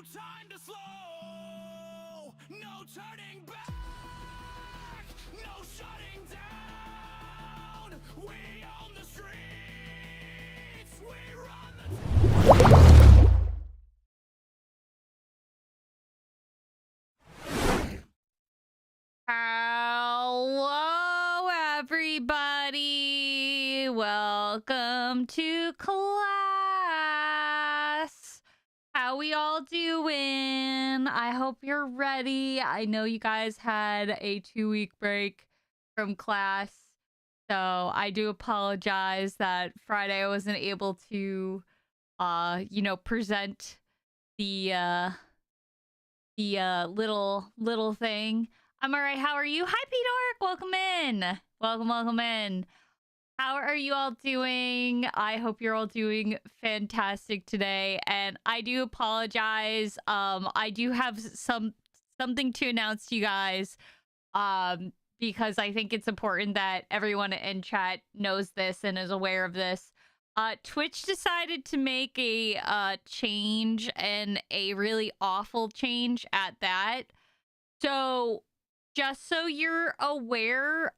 time to slow, no turning back, no shutting down. We own the streets, we run the Hello, everybody. Welcome to class. How we all doing? I hope you're ready. I know you guys had a 2-week break from class, so I do apologize that Friday I wasn't able to, present the little thing. I'm all right. How are you? Hi, P-Dork. Welcome in. Welcome in. How are you all doing? I hope you're all doing fantastic today. And I do apologize. I do have something to announce to you guys. Because I think it's important that everyone in chat knows this and is aware of this. Twitch decided to make a change, and a really awful change at that. So just so you're aware,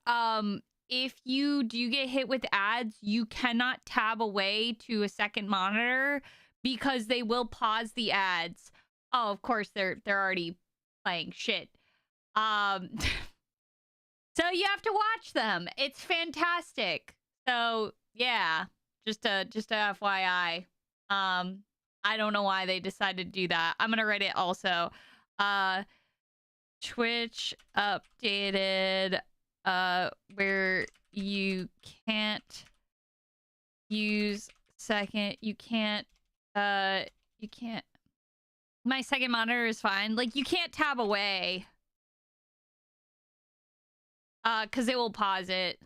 if you do get hit with ads, you cannot tab away to a second monitor because they will pause the ads. Oh, of course they're already playing shit. So you have to watch them. It's fantastic. So yeah, just a FYI. I don't know why they decided to do that. I'm gonna write it also. Twitch updated where you can't use second. You can't. My second monitor is fine. Like, you can't tab away. Because it will pause it.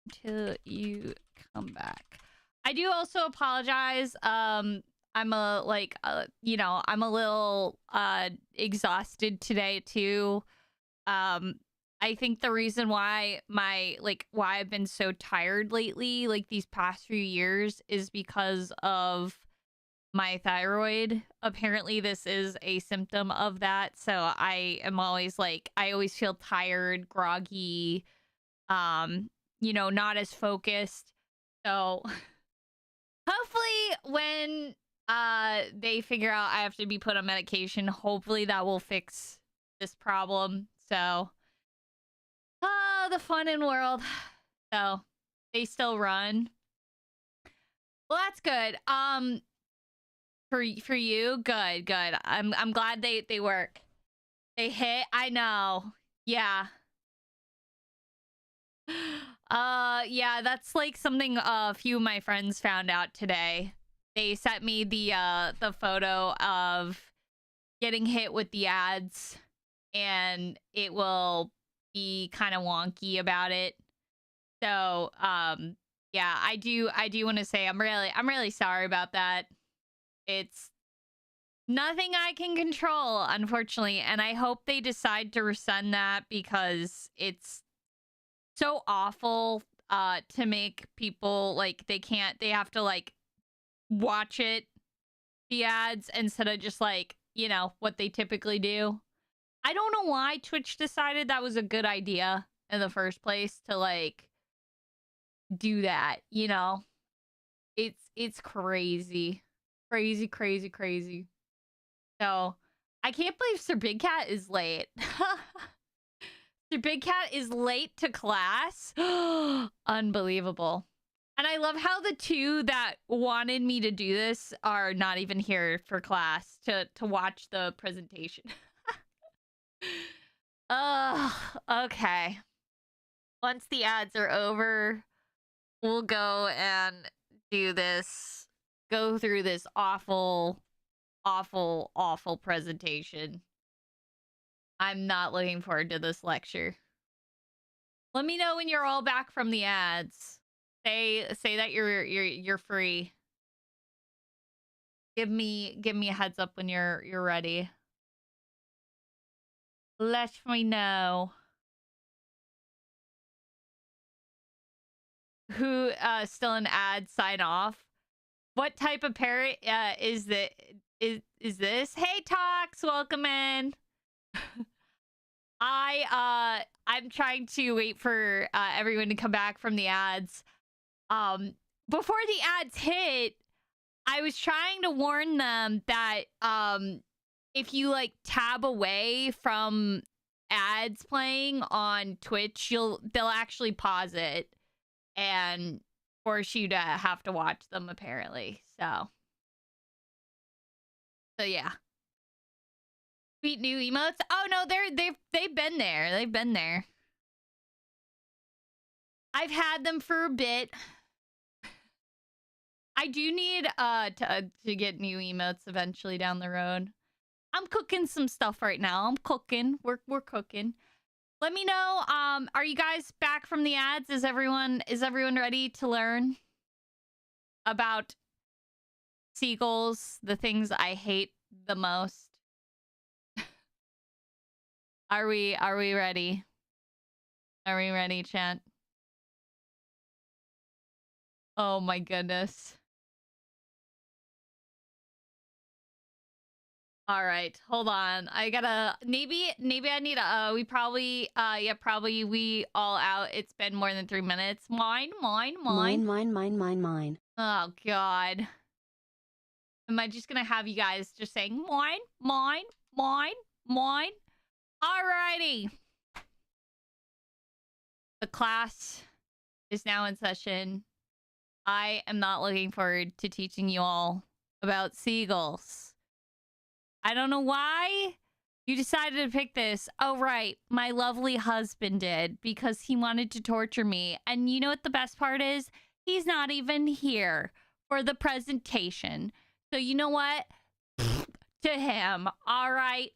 Until you come back. I do also apologize. I'm a little exhausted today too. I think the reason why why I've been so tired lately, like these past few years, is because of my thyroid. Apparently this is a symptom of that. So I am always I always feel tired, groggy, not as focused. So hopefully when they figure out I have to be put on medication, hopefully that will fix this problem. So the fun in world. So they still run. Well, that's good. For you, good. I'm glad they work. They hit. I know. Yeah. Yeah, that's like something a few of my friends found out today. They sent me the photo of getting hit with the ads, and it will be kind of wonky about it. So, yeah, I do want to say I'm really sorry about that. It's nothing I can control, unfortunately, and I hope they decide to rescind that because it's so awful to make people they have to watch the ads instead of just what they typically do. I don't know why Twitch decided that was a good idea in the first place to do that. It's crazy. Crazy. So I can't believe Sir Big Cat is late. Sir Big Cat is late to class. Unbelievable. And I love how the two that wanted me to do this are not even here for class to watch the presentation. Okay. Once the ads are over, we'll go and do this. Go through this awful presentation. I'm not looking forward to this lecture. Let me know when you're all back from the ads. Say that you're free. Give me a heads up when you're ready. Let me know. who still an ad sign off. What type of parrot is that? Is this? Hey, Tox, welcome in. I'm trying to wait for everyone to come back from the ads. Before the ads hit, I was trying to warn them that if you like tab away from ads playing on Twitch, they'll actually pause it and force you to have to watch them apparently. So yeah. Sweet new emotes. Oh no, they've been there. They've been there. I've had them for a bit. I do need to get new emotes eventually down the road. I'm cooking some stuff right now. I'm cooking. We're cooking. Let me know. Are you guys back from the ads? Is everyone ready to learn about seagulls, the things I hate the most? Are we ready? Are we ready, chat? Oh my goodness. All right, hold on. I gotta maybe I need a we probably we all out. It's been more than 3 minutes. Mine. Mine. Oh god. Am I just gonna have you guys just saying mine? Alrighty. The class is now in session. I am not looking forward to teaching you all about seagulls. I don't know why you decided to pick this. Oh, right. My lovely husband did because he wanted to torture me. And you know what the best part is? He's not even here for the presentation. So you know what? To him. All right.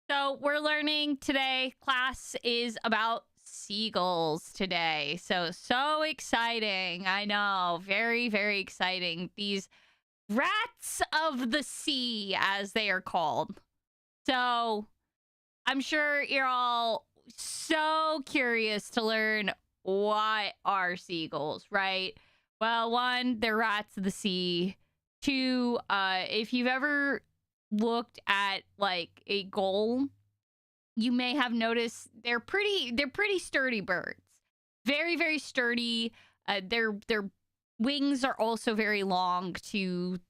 So we're learning today. Class is about seagulls today. So exciting. I know. Very, very exciting. These rats of the sea, as they are called. So I'm sure you're all so curious to learn what are seagulls, right? Well, one, they're rats of the sea. Two, if you've ever looked at like a gull, you may have noticed they're pretty sturdy birds. Very, very sturdy. Their wings are also very long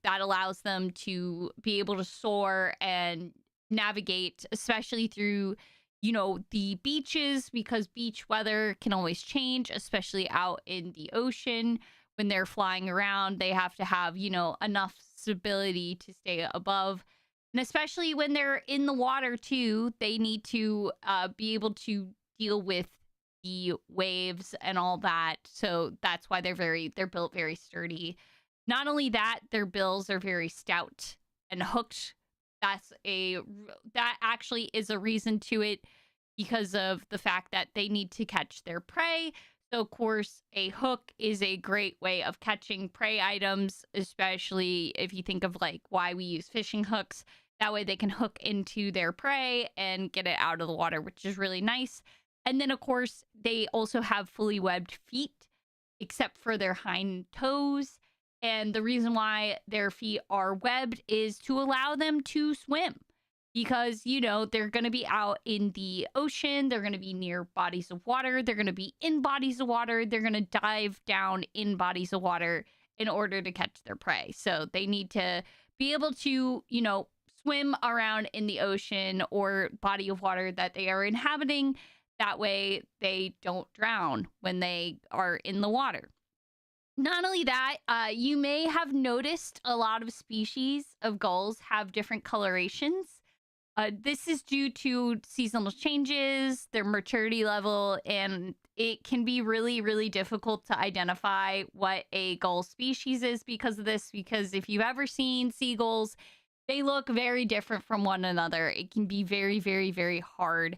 that allows them to be able to soar and navigate, especially through, the beaches, because beach weather can always change, especially out in the ocean. When they're flying around, they have to have, enough stability to stay above. And especially when they're in the water too, they need to be able to deal with the waves and all that. So that's why they're built very sturdy. Not only that, their bills are very stout and hooked. That actually is a reason to it, because of the fact that they need to catch their prey. So of course, a hook is a great way of catching prey items, especially if you think of like why we use fishing hooks. That way they can hook into their prey and get it out of the water, which is really nice. And then, of course, they also have fully webbed feet, except for their hind toes. And the reason why their feet are webbed is to allow them to swim. Because, they're going to be out in the ocean. They're going to be near bodies of water. They're going to be in bodies of water. They're going to dive down in bodies of water in order to catch their prey. So they need to be able to, swim around in the ocean or body of water that they are inhabiting. That way they don't drown when they are in the water. Not only that, you may have noticed a lot of species of gulls have different colorations. This is due to seasonal changes, their maturity level, and it can be really, really difficult to identify what a gull species is because of this. Because if you've ever seen seagulls, they look very different from one another. It can be very, very, very hard.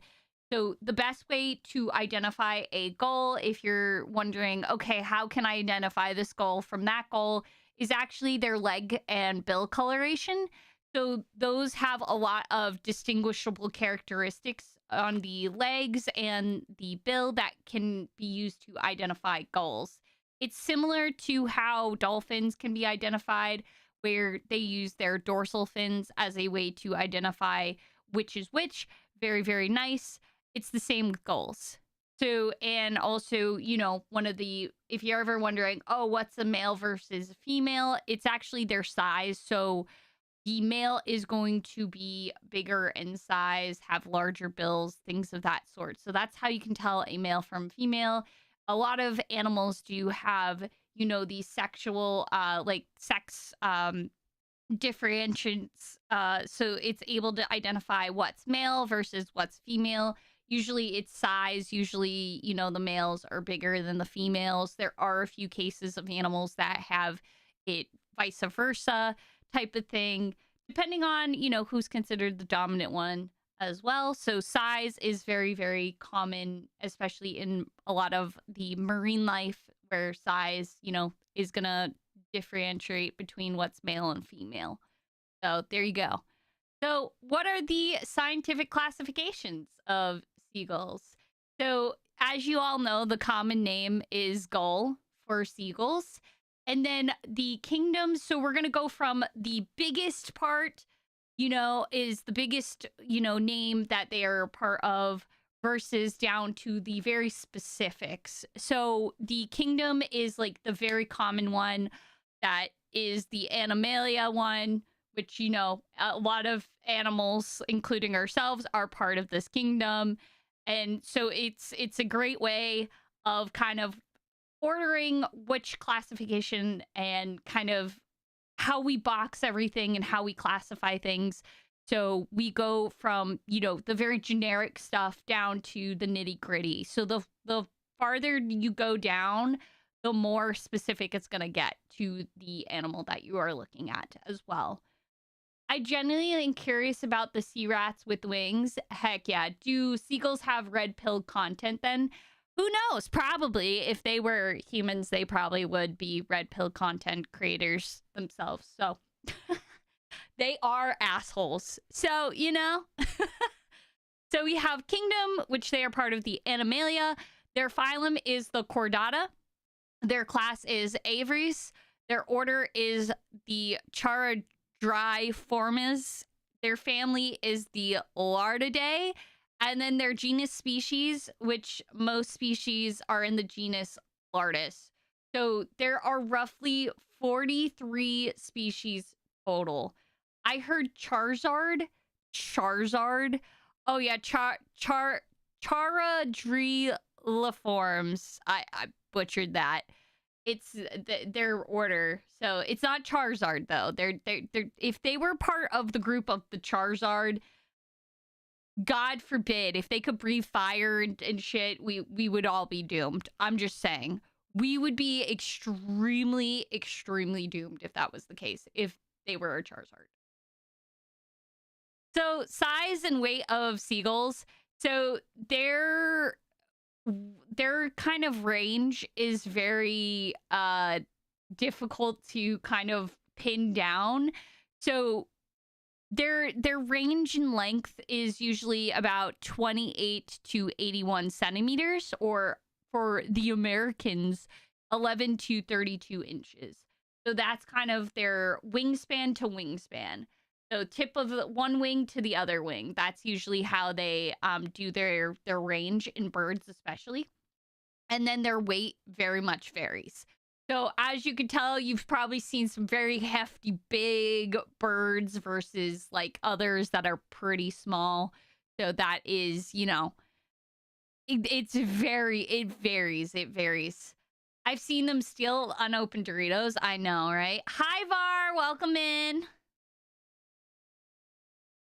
So the best way to identify a gull, if you're wondering, okay, how can I identify this gull from that gull, is actually their leg and bill coloration. So those have a lot of distinguishable characteristics on the legs and the bill that can be used to identify gulls. It's similar to how dolphins can be identified, where they use their dorsal fins as a way to identify which is which. Very, very nice. It's the same with gulls. So, and also, one of the, if you're ever wondering, oh, what's a male versus a female, it's actually their size. So, the male is going to be bigger in size, have larger bills, things of that sort. So that's how you can tell a male from female. A lot of animals do have, these sexual, like sex differentiations. So it's able to identify what's male versus what's female. Usually it's size. Usually, the males are bigger than the females. There are a few cases of animals that have it vice versa type of thing, depending on, who's considered the dominant one as well. So size is very, very common, especially in a lot of the marine life where size, is going to differentiate between what's male and female. So there you go. So what are the scientific classifications of seagulls? So as you all know, the common name is gull for seagulls. And then the kingdoms, so we're going to go from the biggest part, is the biggest, name that they are a part of versus down to the very specifics. So the kingdom is like the very common one that is the Animalia one, which, a lot of animals, including ourselves, are part of this kingdom. And so it's a great way of kind of ordering which classification and kind of how we box everything and how we classify things. So we go from, the very generic stuff down to the nitty gritty. So the farther you go down, the more specific it's going to get to the animal that you are looking at as well. I genuinely am curious about the sea rats with wings. Heck yeah. Do seagulls have red-pilled content then? Who knows? Probably. If they were humans, they probably would be red pill content creators themselves. So they are assholes. So, So we have Kingdom, which they are part of the Animalia. Their phylum is the Chordata. Their class is Aves. Their order is the Charadriformes. Their family is the Lardidae. And then their genus species, which most species are in the genus Lardus. So there are roughly 43 species total. I heard Charizard. Oh yeah, Charadriformes. I butchered that. It's their order. So it's not Charizard though. They're if they were part of the group of the Charizard, God forbid, if they could breathe fire and shit, we would all be doomed. I'm just saying. We would be extremely, extremely doomed if that was the case, if they were a Charizard. So, size and weight of seagulls. So, their kind of range is very difficult to kind of pin down. So, their range in length is usually about 28 to 81 centimeters, or for the Americans, 11 to 32 inches. So that's kind of their wingspan to wingspan. So tip of one wing to the other wing. That's usually how they do their range in birds, especially. And then their weight very much varies. So as you can tell, you've probably seen some very hefty, big birds versus like others that are pretty small. So that is, it varies. I've seen them steal unopened Doritos. I know, right? Hi, Var. Welcome in.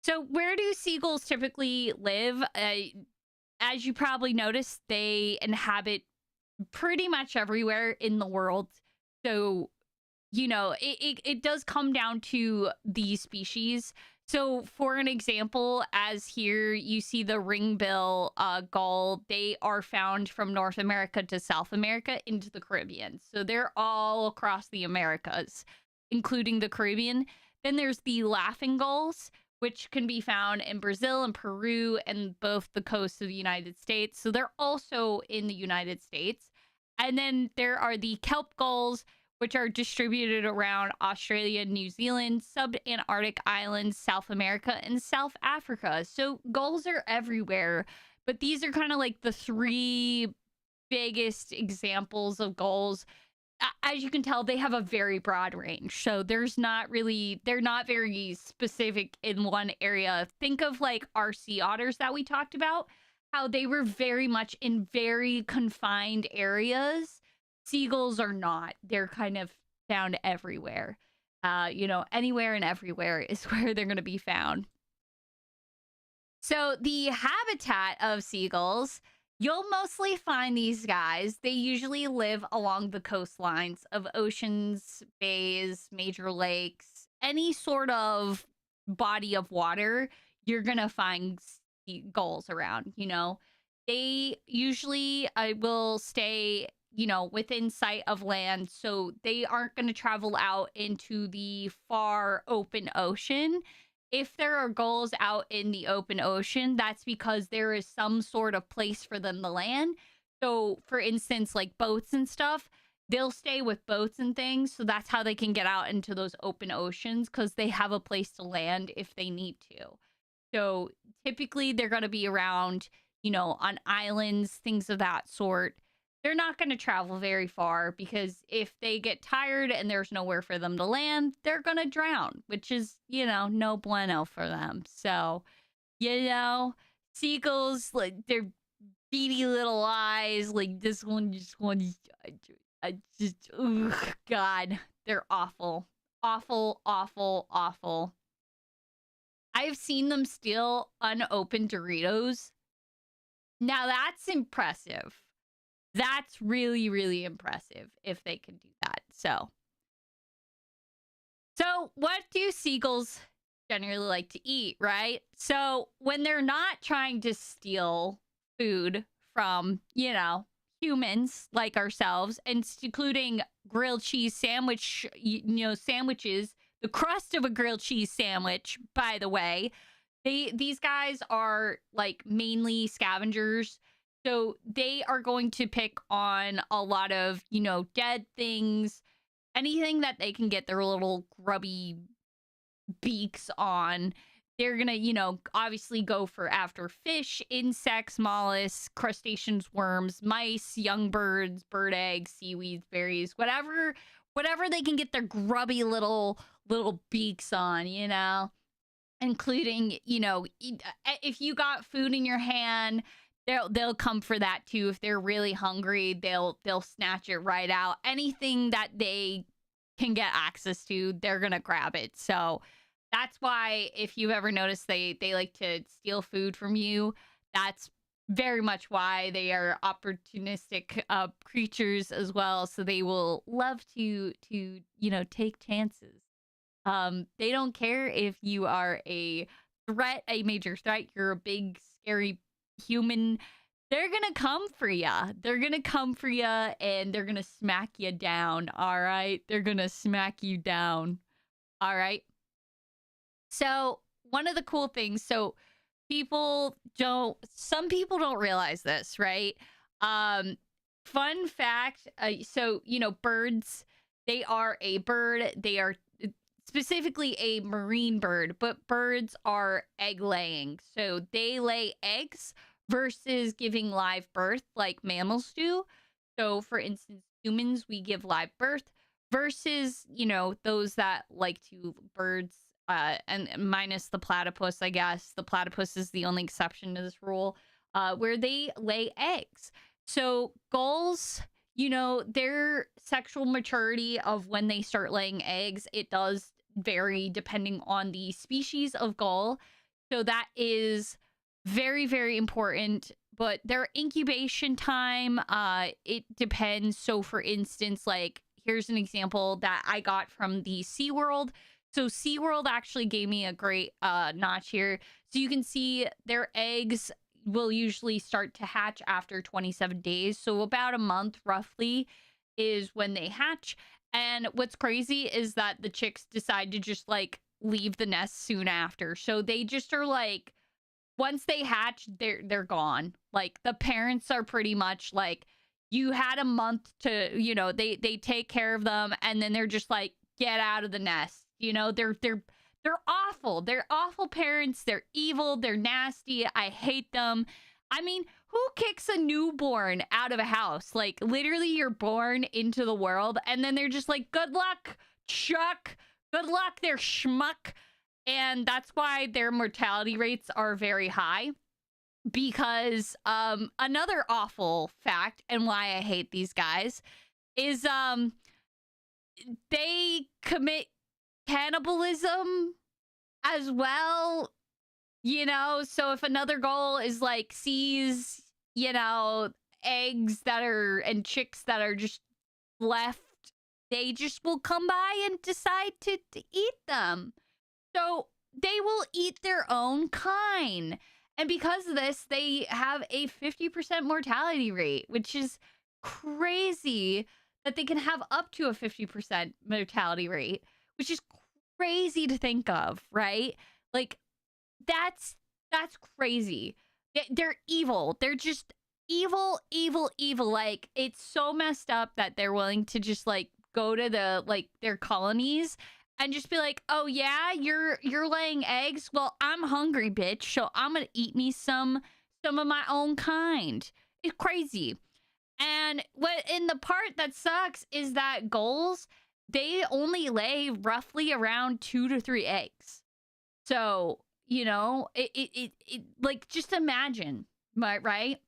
So where do seagulls typically live? As you probably noticed, they inhabit pretty much everywhere in the world. So, it does come down to the species. So, for an example, as here you see the ringbill gull, they are found from North America to South America into the Caribbean. So, they're all across the Americas, including the Caribbean. Then there's the laughing gulls, which can be found in Brazil and Peru and both the coasts of the United States. So, they're also in the United States. And then there are the kelp gulls, which are distributed around Australia, New Zealand, sub-Antarctic islands, South America, and South Africa. So gulls are everywhere, but these are kind of like the three biggest examples of gulls. As you can tell, they have a very broad range. So they're not very specific in one area. Think of like our sea otters that we talked about, how they were very much in very confined areas. Seagulls are not. They're kind of found everywhere. Anywhere and everywhere is where they're going to be found. So the habitat of seagulls, you'll mostly find these guys. They usually live along the coastlines of oceans, bays, major lakes, any sort of body of water. You're going to find gulls around, They usually will stay, within sight of land. So they aren't going to travel out into the far open ocean. If there are gulls out in the open ocean, that's because there is some sort of place for them to land. So, for instance, like boats and stuff, they'll stay with boats and things. So that's how they can get out into those open oceans, because they have a place to land if they need to. So typically they're going to be around, on islands, things of that sort. They're not going to travel very far, because if they get tired and there's nowhere for them to land, they're going to drown, which is, no bueno for them. So, seagulls, like, their beady little eyes, like this one, God, they're awful. Awful, awful, awful. I've seen them steal unopened Doritos. Now that's impressive. That's really, really impressive if they can do that. So what do seagulls generally like to eat, right? So when they're not trying to steal food from, humans like ourselves, and including grilled cheese sandwiches, the crust of a grilled cheese sandwich, by the way, these guys are like mainly scavengers. So they are going to pick on a lot of, dead things, anything that they can get their little grubby beaks on. They're going to, obviously go after fish, insects, mollusks, crustaceans, worms, mice, young birds, bird eggs, seaweeds, berries, whatever they can get their grubby little beaks on, including, if you got food in your hand, they'll come for that too. If they're really hungry, they'll snatch it right out. Anything that they can get access to, they're gonna grab it. So that's why, if you've ever noticed they like to steal food from you, that's very much why they are opportunistic creatures as well. So they will love to take chances. They don't care if you are a major threat, you're a big scary human. They're gonna come for ya. They're gonna come for ya, and they're gonna smack you down. All right, they're gonna smack you down. All right. So one of the cool things, some people don't realize this, right? Fun fact. Birds, they are a bird. They are specifically a marine bird, but birds are egg laying. So they lay eggs versus giving live birth like mammals do. So for instance, humans, we give live birth versus, those that like to birds, and minus the platypus, I guess. The platypus is the only exception to this rule, where they lay eggs. So gulls, their sexual maturity of when they start laying eggs, it does vary depending on the species of gull. So that is very, very important. But their incubation time, it depends. So for instance, like, here's an example that I got from the SeaWorld. So SeaWorld actually gave me a great notch here. So you can see their eggs will usually start to hatch after 27 days. So about a month roughly is when they hatch. And what's crazy is that the chicks decide to just like leave the nest soon after. So they just are like, once they hatch, they're gone. Like, the parents are pretty much like, you had a month to, you know, they take care of them, and then they're just like, get out of the nest. You know, they're awful. They're awful parents. They're evil. They're nasty. I hate them. I mean, who kicks a newborn out of a house? Like, literally, you're born into the world, and then they're just like, good luck, Chuck. Good luck, they're schmuck. And that's why their mortality rates are very high. Because another awful fact, and why I hate these guys, is they commit cannibalism as well. You know, so if another goal is like sees, you know, eggs that are and chicks that are just left, they just will come by and decide to eat them. So they will eat their own kind. And because of this, they have a 50% mortality rate, which is crazy that they can have up to a 50% mortality rate, which is crazy to think of, right? Like, that's crazy. They're evil. They're just evil, evil, evil. Like, it's so messed up that they're willing to just like go to the like their colonies and just be like, oh yeah, you're laying eggs. Well, I'm hungry, bitch. So I'm gonna eat me some of my own kind. It's crazy. And what in the part that sucks is that gulls, they only lay roughly around 2 to 3 eggs. So, you know, it like, just imagine, right?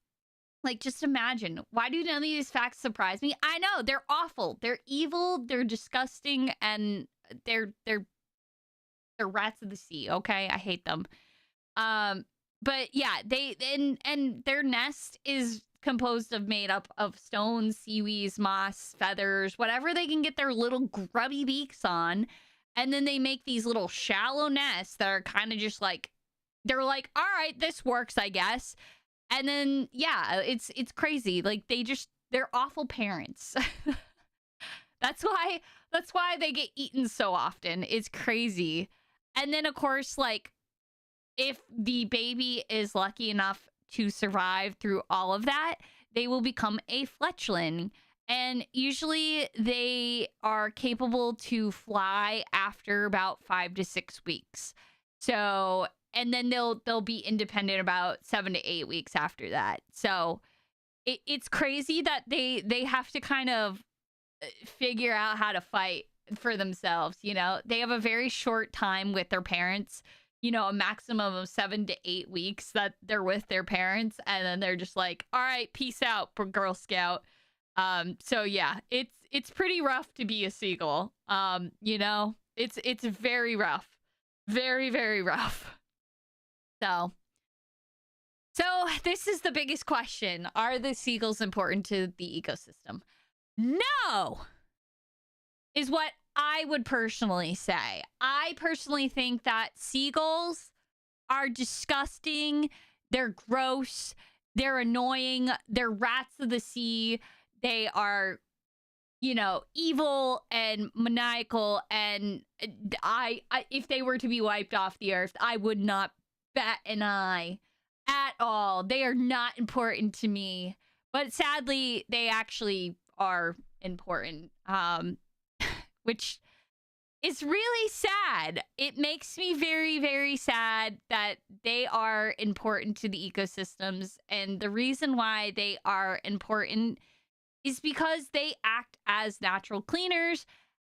Like, just imagine. Why do none of these facts surprise me? I know, they're awful. They're evil, they're disgusting, and they're rats of the sea, okay? I hate them. But yeah, they and their nest is composed of made up of stones, seaweeds, moss, feathers, whatever they can get their little grubby beaks on. And then they make these little shallow nests that are kind of just like, they're like, all right, this works, I guess. And then, yeah, it's crazy. Like, they're awful parents. That's why they get eaten so often. It's crazy. And then, of course, like, if the baby is lucky enough to survive through all of that, they will become a fletchling. And usually they are capable to fly after about 5 to 6 weeks. So, and then they'll be independent about 7 to 8 weeks after that. So it's crazy that they have to kind of figure out how to fight for themselves. You know, they have a very short time with their parents, you know, a maximum of 7 to 8 weeks that they're with their parents. And then they're just like, all right, peace out, Girl Scout. So yeah, it's pretty rough to be a seagull. You know, it's very rough. Very, very rough. So this is the biggest question. Are the seagulls important to the ecosystem? No, is what I would personally say. I personally think that seagulls are disgusting. They're gross. They're annoying. They're rats of the sea. They are, you know, evil and maniacal. And I if they were to be wiped off the earth, I would not bat an eye at all. They are not important to me. But sadly, they actually are important. Which is really sad. It makes me very, very sad that they are important to the ecosystems. And the reason why they are important is because they act as natural cleaners.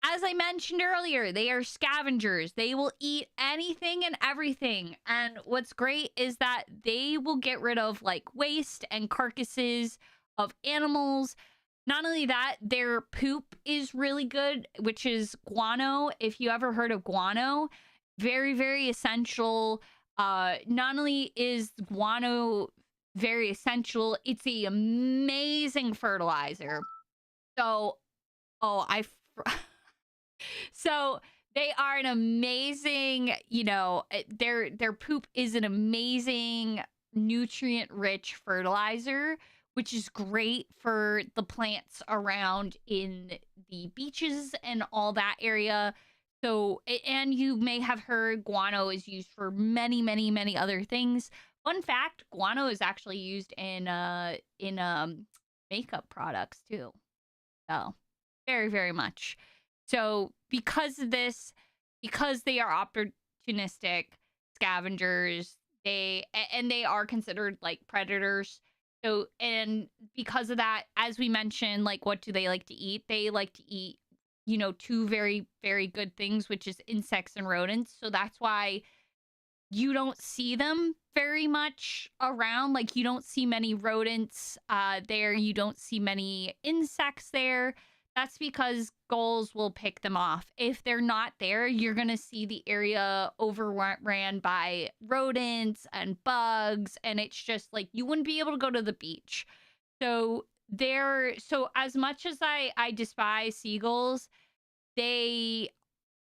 As I mentioned earlier, they are scavengers. They will eat anything and everything. And what's great is that they will get rid of like waste and carcasses of animals. Not only that, their poop is really good, which is guano. If you ever heard of guano, very, very essential. Not only is guano very essential, it's an amazing fertilizer. So, so they are an amazing, you know, their poop is an amazing nutrient-rich fertilizer, which is great for the plants around in the beaches and all that area. So, and you may have heard guano is used for many, many, many other things. Fun fact, guano is actually used in makeup products too. So very, very much. So because of this, because they are opportunistic scavengers, and they are considered like predators. So, and because of that, as we mentioned, like what do they like to eat? They like to eat, two very, very good things, which is insects and rodents. So that's why you don't see them very much around. Like you don't see many rodents there. You don't see many insects there. That's because gulls will pick them off. If they're not there, you're going to see the area overran by rodents and bugs. And it's just like you wouldn't be able to go to the beach. So so as much as I despise seagulls, they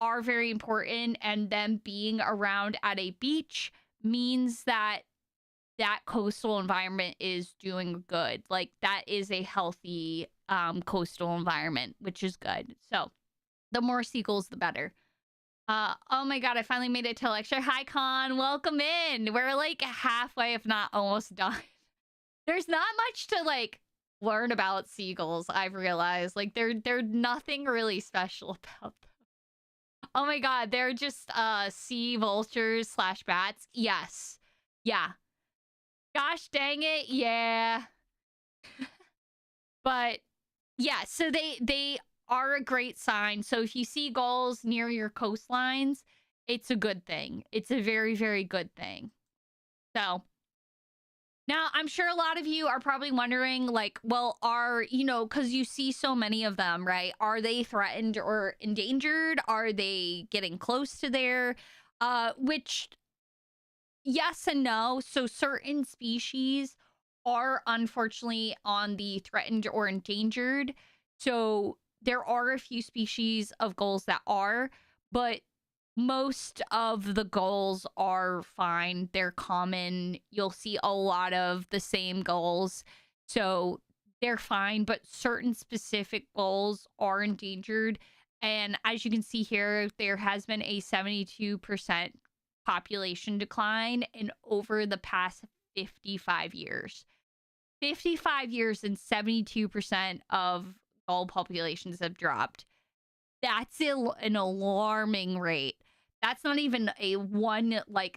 are very important, and them being around at a beach means that that coastal environment is doing good. Like that is a healthy coastal environment, which is good. So the more seagulls, the better. Oh my god, I finally made it to lecture. Hi Con, welcome in. We're like halfway, if not almost done. There's not much to like learn about seagulls, I've realized. Like they're nothing really special about them. Oh my god, they're just sea vultures / bats. Yes. Yeah. Gosh dang it, yeah. But yeah, so they are a great sign. So if you see gulls near your coastlines, it's a good thing. It's a very, very good thing. So now I'm sure a lot of you are probably wondering, like, well, because you see so many of them, right? Are they threatened or endangered? Are they getting close to there? Which yes and no. So certain species are unfortunately on the threatened or endangered. So there are a few species of gulls that are, but most of the gulls are fine. They're common. You'll see a lot of the same gulls. So they're fine, but certain specific gulls are endangered. And as you can see here, there has been a 72% population decline in over the past 55 years. 55 years and 72% of gull populations have dropped. That's an alarming rate. That's not even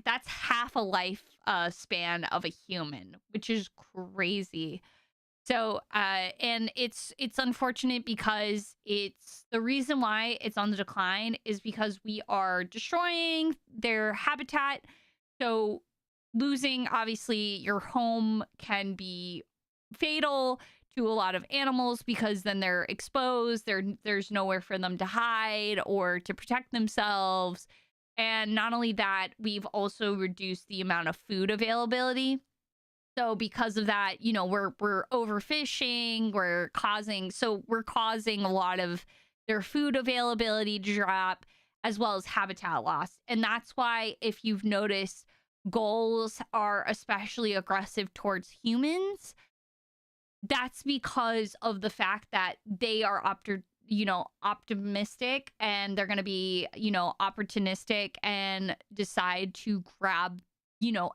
that's half a life span of a human, which is crazy. So, and it's unfortunate because it's the reason why it's on the decline is because we are destroying their habitat. So, losing obviously your home can be fatal to a lot of animals because then they're exposed. There's nowhere for them to hide or to protect themselves. And not only that, we've also reduced the amount of food availability. So because of that, we're overfishing, we're causing a lot of their food availability to drop, as well as habitat loss. And that's why, if you've noticed, gulls are especially aggressive towards humans. That's because of the fact that they are optimistic, and they're going to be, opportunistic and decide to grab,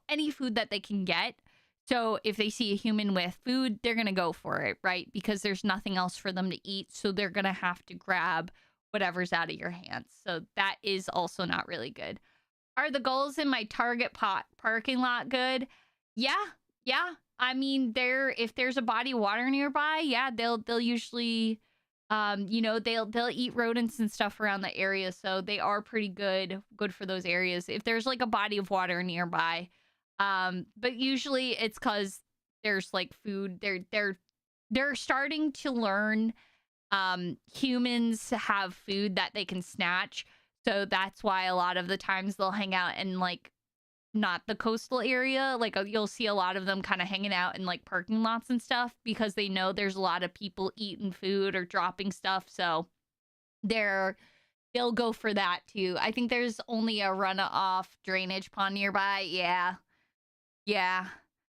any food that they can get. So if they see a human with food, they're going to go for it, right? Because there's nothing else for them to eat. So they're going to have to grab whatever's out of your hands. So that is also not really good. Are the gulls in my Target parking lot good? Yeah. I mean, if there's a body of water nearby, yeah, they'll usually, they'll eat rodents and stuff around the area. So they are pretty good for those areas. If there's like a body of water nearby, but usually it's because there's like food. They're starting to learn. Humans have food that they can snatch. So that's why a lot of the times they'll hang out in like not the coastal area. Like you'll see a lot of them kind of hanging out in like parking lots and stuff because they know there's a lot of people eating food or dropping stuff. So they'll go for that too. I think there's only a runoff drainage pond nearby. Yeah.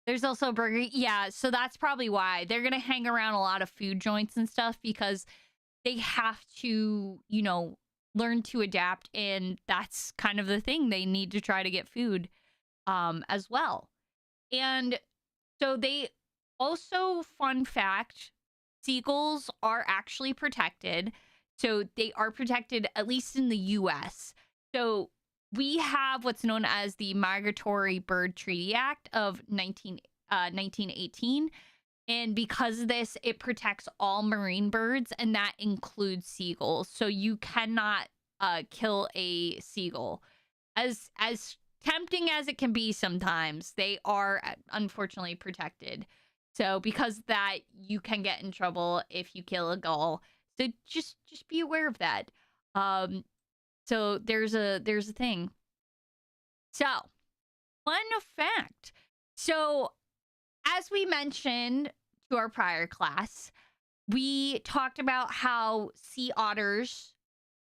There's also Burger. Yeah, so that's probably why. They're going to hang around a lot of food joints and stuff because they have to, learn to adapt. And that's kind of the thing. They need to try to get food as well. And so they also, fun fact, seagulls are actually protected. So they are protected, at least in the US. So we have what's known as the Migratory Bird Treaty Act of 1918. And because of this, it protects all marine birds, and that includes seagulls. So you cannot kill a seagull. As tempting as it can be sometimes, they are unfortunately protected. So because of that, you can get in trouble if you kill a gull. So just be aware of that. So there's a thing. So, fun fact. So, as we mentioned to our prior class, we talked about how sea otters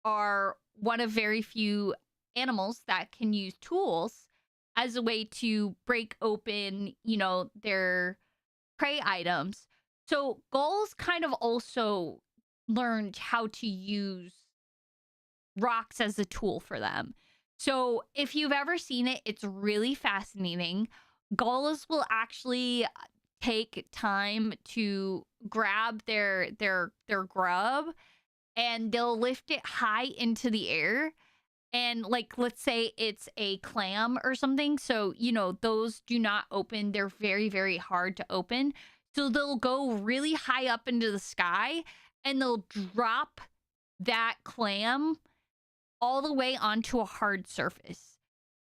are one of very few animals that can use tools as a way to break open, their prey items. So, gulls kind of also learned how to use rocks as a tool for them. So if you've ever seen it, it's really fascinating. Gulls will actually take time to grab their grub, and they'll lift it high into the air. And like, let's say it's a clam or something. So, those do not open. They're very, very hard to open. So they'll go really high up into the sky, and they'll drop that clam all the way onto a hard surface.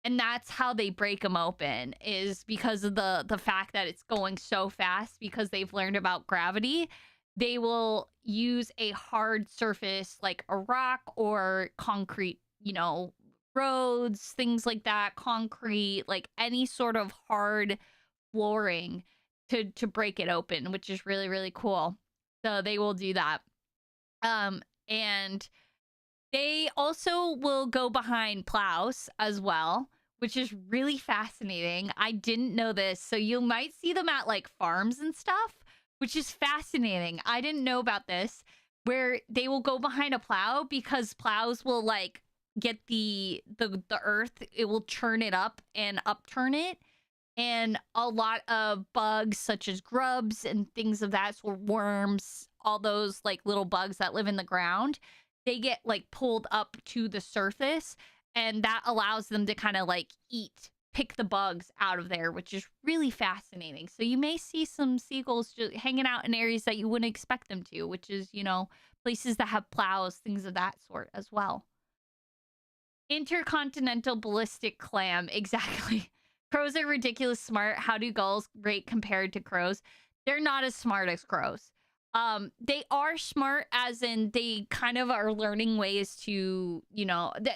And that's how they break them open, is because of the fact that it's going so fast. Because they've learned about gravity, they will use a hard surface like a rock or concrete, roads, things like that, concrete, like any sort of hard flooring to break it open, which is really, really cool. So they will do that. And they also will go behind plows as well, which is really fascinating. I didn't know this. So you might see them at like farms and stuff, which is fascinating. I didn't know about this, where they will go behind a plow because plows will like get the earth, it will churn it up and upturn it. And a lot of bugs such as grubs and things of that sort, worms, all those like little bugs that live in the ground, they get like pulled up to the surface, and that allows them to kind of like pick the bugs out of there, which is really fascinating. So you may see some seagulls just hanging out in areas that you wouldn't expect them to, which is, places that have plows, things of that sort as well. Intercontinental ballistic clam, exactly. Crows are ridiculous smart. How do gulls rate compared to crows? They're not as smart as crows. They are smart as in they kind of are learning ways to,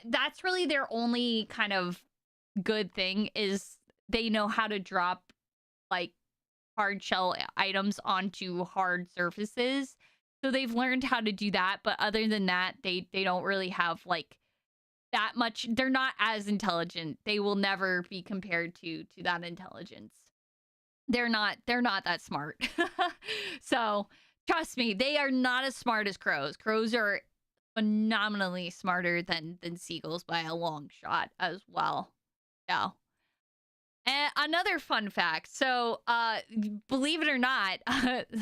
that's really their only kind of good thing, is they know how to drop like hard shell items onto hard surfaces. So they've learned how to do that. But other than that, they don't really have like that much. They're not as intelligent. They will never be compared to that intelligence. They're not that smart. So trust me, they are not as smart as crows. Crows are phenomenally smarter than seagulls by a long shot as well. Yeah. And another fun fact. So, believe it or not,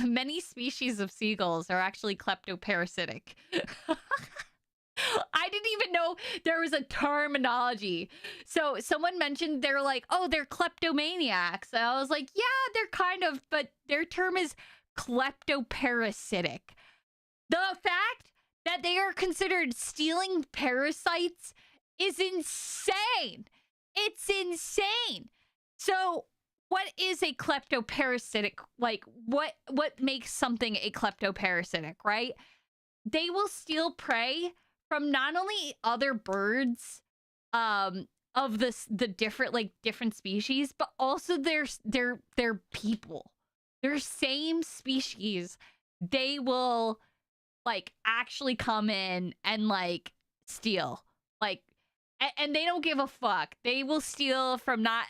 many species of seagulls are actually kleptoparasitic. I didn't even know there was a terminology. So someone mentioned they're like, oh, they're kleptomaniacs. And I was like, yeah, they're kind of, but their term is kleptoparasitic. The fact that they are considered stealing parasites is insane. It's insane. So what is a kleptoparasitic? Like, what makes something a kleptoparasitic, right? They will steal prey from not only other birds of the different species, but also their people. Their same species. They will like actually come in and like steal. Like, and they don't give a fuck. They will steal from not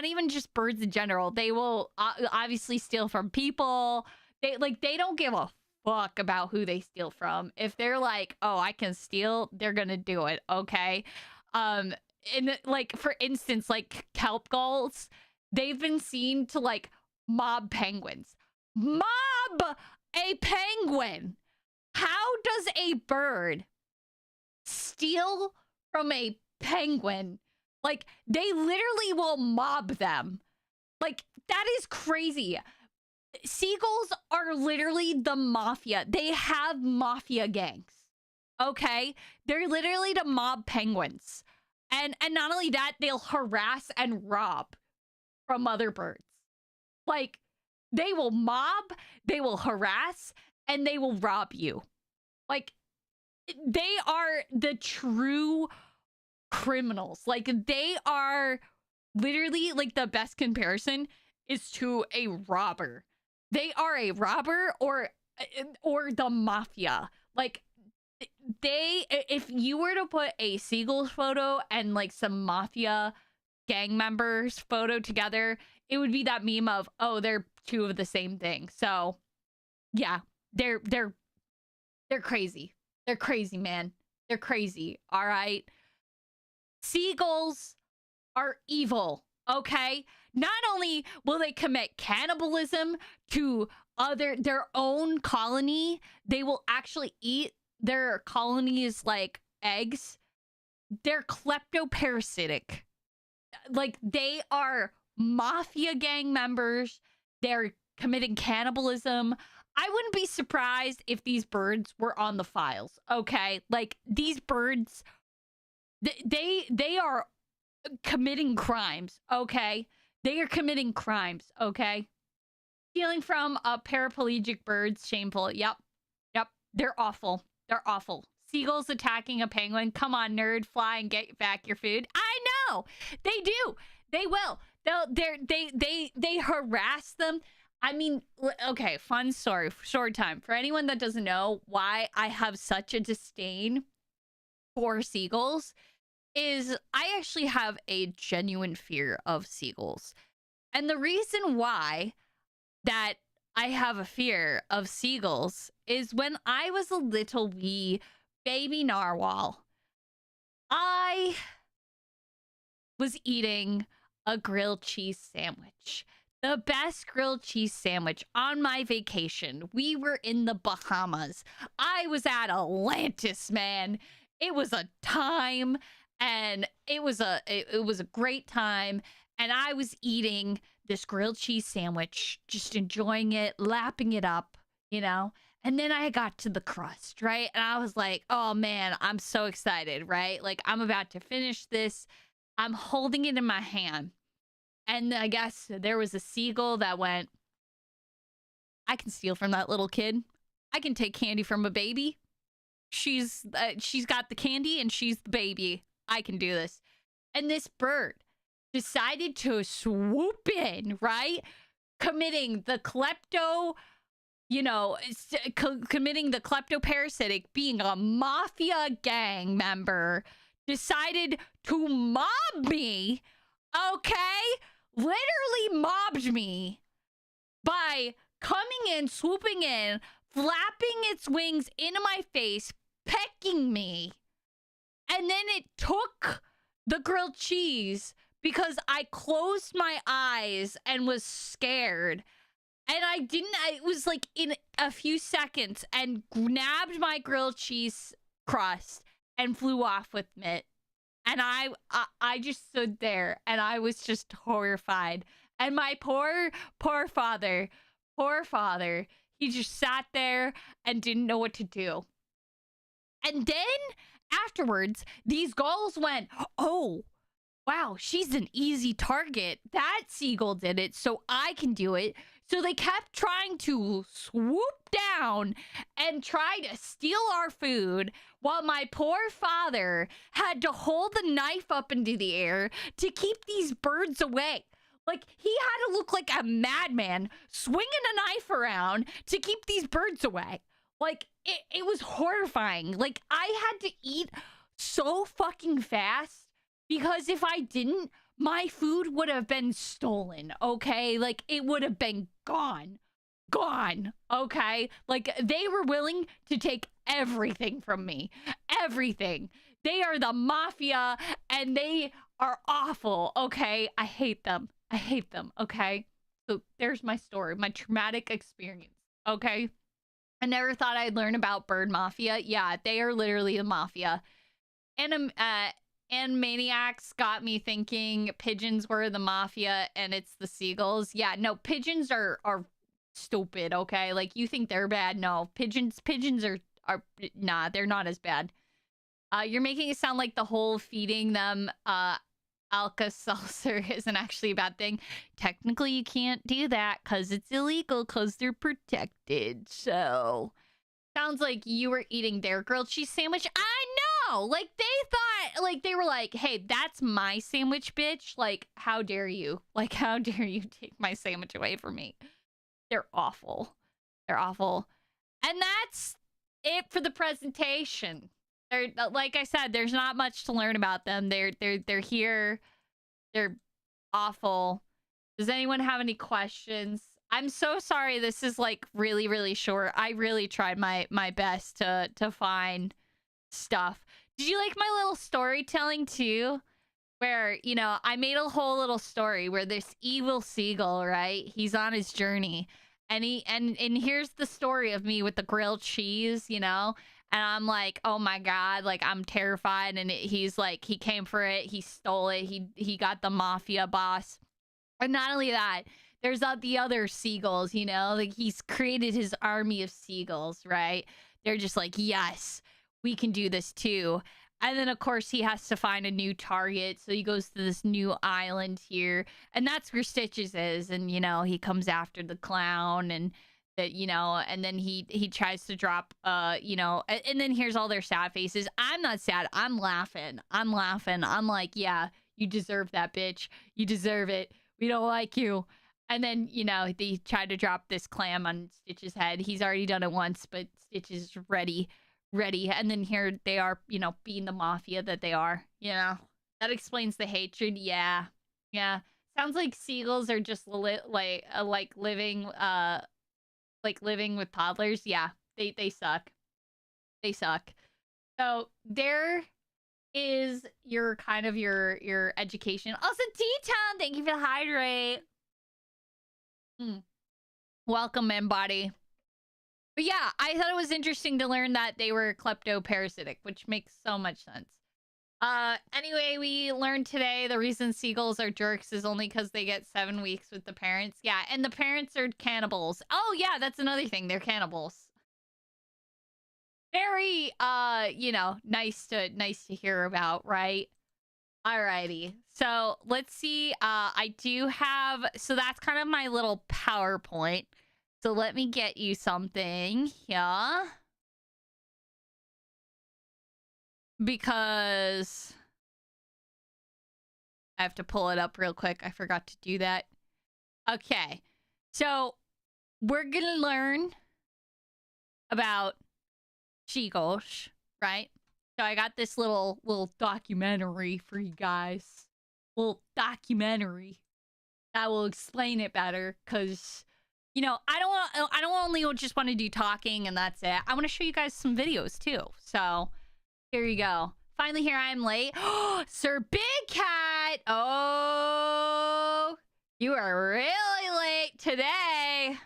even just birds in general. They will obviously steal from people. They don't give a fuck about who they steal from. If they're like, oh, I can steal, they're gonna do it. Okay. And like, for instance, like kelp gulls, they've been seen to like mob penguins. Mob A penguin. How does a bird steal from a penguin? Like, they literally will mob them. Like, that is crazy. Seagulls are literally the mafia. They have mafia gangs. Okay? They're literally to mob penguins. And not only that, they'll harass and rob from other birds. Like, they will mob, they will harass, and they will rob you. Like, they are the true criminals. Like, they are literally, like, the best comparison is to a robber. They are a robber or the mafia. Like, they, if you were to put a Seagulls photo and like some mafia gang members photo together, it would be that meme of, oh, they're two of the same thing. So yeah, they're crazy. They're crazy, man. They're crazy. All right. Seagulls are evil. Okay. Not only will they commit cannibalism to their own colony, they will actually eat their colonies like eggs. They're kleptoparasitic. Like, they are mafia gang members. They're committing cannibalism. I wouldn't be surprised if these birds were on the files. Okay, like, these birds, they are committing crimes. Okay, they are committing crimes. Okay, stealing from paraplegic birds, shameful. Yep, they're awful. They're awful. Seagulls attacking a penguin. Come on, nerd, fly and get back your food. I know they do. They will. They harass them. I mean, okay, fun story, short time. For anyone that doesn't know why I have such a disdain for seagulls, is I actually have a genuine fear of seagulls. And the reason why that I have a fear of seagulls is when I was a little wee baby narwhal, I was eating a grilled cheese sandwich. The best grilled cheese sandwich on my vacation. We were in the Bahamas. I was at Atlantis, man. It was a time, and it was a great time. And I was eating this grilled cheese sandwich, just enjoying it, lapping it up, you know? And then I got to the crust, right? And I was like, oh man, I'm so excited, right? Like, I'm about to finish this. I'm holding it in my hand. And I guess there was a seagull that went, I can steal from that little kid. I can take candy from a baby. She's got the candy and she's the baby. I can do this. And this bird decided to swoop in, right? Committing the committing the kleptoparasitic, being a mafia gang member, decided to mob me, okay? Literally mobbed me by coming in, swooping in, flapping its wings into my face, pecking me. And then it took the grilled cheese because I closed my eyes and was scared. And it was like in a few seconds, and nabbed my grilled cheese crust and flew off with it. And I just stood there and I was just horrified. And my poor father, he just sat there and didn't know what to do. And then afterwards, these gulls went, oh, wow, she's an easy target. That seagull did it, so I can do it. So they kept trying to swoop down and try to steal our food, while my poor father had to hold the knife up into the air to keep these birds away. Like, he had to look like a madman swinging a knife around to keep these birds away. Like, it was horrifying. Like, I had to eat so fucking fast, because if I didn't, my food would have been stolen, okay? Like, it would have been gone, okay? Like, they were willing to take everything from me. Everything. They are the mafia, and they are awful, okay? I hate them, okay? So there's my story, my traumatic experience, okay? I never thought I'd learn about bird mafia. Yeah, they are literally the mafia. And maniacs got me thinking pigeons were the mafia and it's the seagulls. Yeah, no, pigeons are stupid, okay? Like, you think they're bad. No, pigeons are nah, they're not as bad. You're making it sound like the whole feeding them Alka-Seltzer isn't actually a bad thing. Technically, you can't do that because it's illegal because they're protected. So, sounds like you were eating their grilled cheese sandwich. I know! Like, they thought, like, they were like, hey, that's my sandwich, bitch. Like, how dare you? Like, how dare you take my sandwich away from me? They're awful. They're awful. And that's it for the presentation. They're, like I said, there's not much to learn about them. They're here. They're awful. Does anyone have any questions? I'm so sorry this is like really, really short. I really tried my best to find stuff. Did you like my little storytelling too? Where, you know, I made a whole little story where this evil seagull, right? He's on his journey. And here's the story of me with the grilled cheese, you know? And I'm like, oh my God, like, I'm terrified. And he's like, he came for it. He stole it. He got the mafia boss. And not only that, there's the other seagulls, you know? Like, he's created his army of seagulls, right? They're just like, yes, we can do this too. And then, of course, he has to find a new target. So he goes to this new island here. And that's where Stitches is. And, you know, he comes after the clown and that, you know, and then he tries to drop, you know, and then here's all their sad faces. I'm not sad. I'm laughing. I'm like, yeah, you deserve that, bitch. You deserve it. We don't like you. And then, you know, they try to drop this clam on Stitch's head. He's already done it once, but Stitch is ready. And then here they are, you know, being the mafia that they are, you know. That explains the hatred. Yeah. Sounds like seagulls are just like living with toddlers. Yeah, they suck. They suck. So there is your kind of your education. Also, T-Town, thank you for the hydrate. Welcome in, buddy. But yeah, I thought it was interesting to learn that they were kleptoparasitic, which makes so much sense. Anyway, we learned today the reason seagulls are jerks is only because they get 7 weeks with the parents. Yeah, and the parents are cannibals. Oh yeah, that's another thing. They're cannibals. Very, you know, nice to hear about, right? Alrighty. So let's see. I do have, so that's kind of my little PowerPoint. So let me get you something here. Because I have to pull it up real quick. I forgot to do that. Okay. So we're going to learn about seagulls, right? So I got this little documentary for you guys. Little documentary that will explain it better, because you know, I don't only just want to do talking and that's it. I want to show you guys some videos too. So here you go. Finally, here I am late. Sir Big Cat. Oh, you are really late today.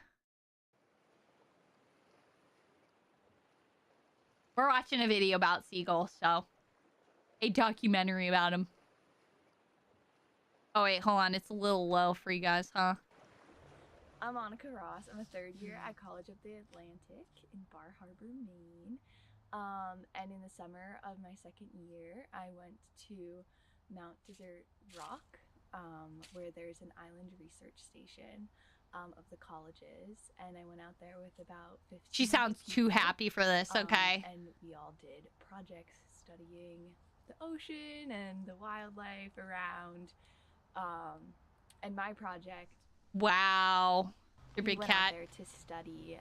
We're watching a video about seagulls, so a documentary about them. Oh wait, hold on. It's a little low for you guys, huh? I'm Monica Ross. I'm a third year at College of the Atlantic in Bar Harbor, Maine. And in the summer of my second year, I went to Mount Desert Rock, where there's an island research station of the colleges. And I went out there with about 15 She sounds too people. happy for this, okay. And we all did projects studying the ocean and the wildlife around. And my project, Wow. Your big went cat. out there to study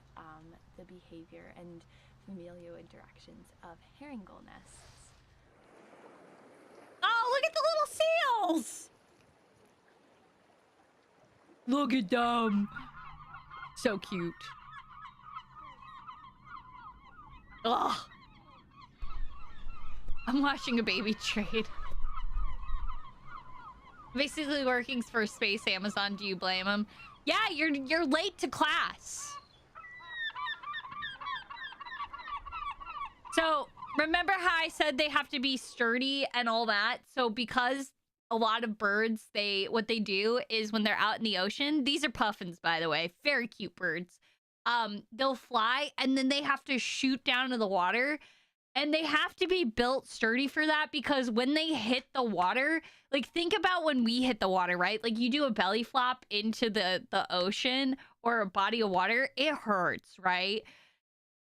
the behavior and familial interactions of herring gull nests. Oh, look at the little seals. Look at them. So cute. Ugh. I'm watching a baby trade. Basically working for Space Amazon. Do you blame him? Yeah, you're late to class. So remember how I said they have to be sturdy and all that? So because a lot of birds, what they do is when they're out in the ocean, these are puffins, by the way, very cute birds. They'll fly and then they have to shoot down into the water, and they have to be built sturdy for that, because when they hit the water, like think about when we hit the water, right? Like you do a belly flop into the ocean or a body of water, it hurts, right?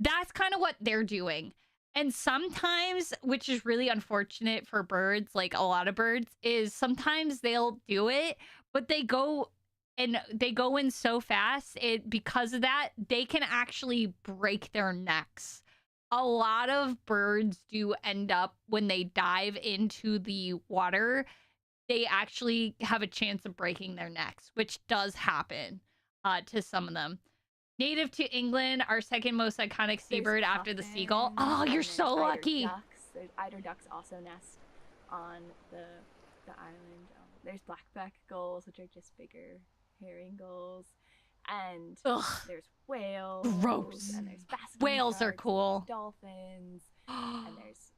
That's kind of what they're doing. And sometimes, which is really unfortunate for birds, like a lot of birds, is sometimes they'll do it, but they go in so fast, because of that, they can actually break their necks. A lot of birds do end up, when they dive into the water, they actually have a chance of breaking their necks, which does happen to some of them. Native to England, our second most iconic seabird after the seagull. Oh, you're so lucky. There's eider ducks also nest on the island. There's blackback gulls, which are just bigger herring gulls. And there's whales. Gross. And there's basking Whales are sharks, cool. and dolphins. And there's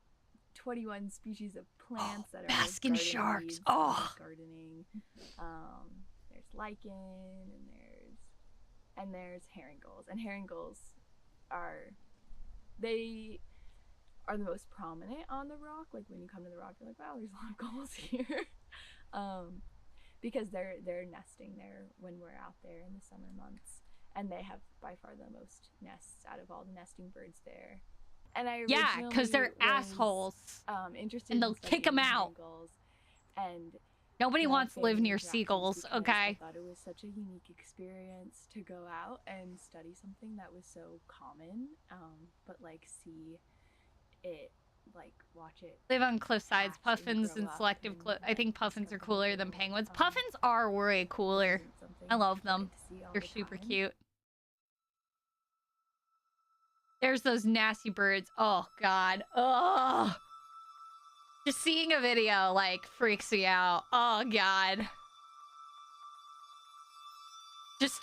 21 species of plants that are basking garden sharks. weeds, Oh. gardening. There's lichen, and there's herring gulls. And herring gulls are the most prominent on the rock. Like when you come to the rock, you're like, wow, there's a lot of gulls here. Because they're nesting there when we're out there in the summer months, and they have by far the most nests out of all the nesting birds there. And I because they're assholes. Interested, and they'll kick them out. Gulls, and nobody wants to live near interactions seagulls. because Okay. I thought it was such a unique experience to go out and study something that was so common, but like see it. Like watch it Live on cliff sides. hatch and Puffins grow and up selective and, cliff. I think puffins are discover cooler than new, penguins. Puffins are way cooler. something I love you them. get to see all They're the super time. cute. There's those nasty birds. Oh god. Oh. Just seeing a video like freaks me out. Oh god. Just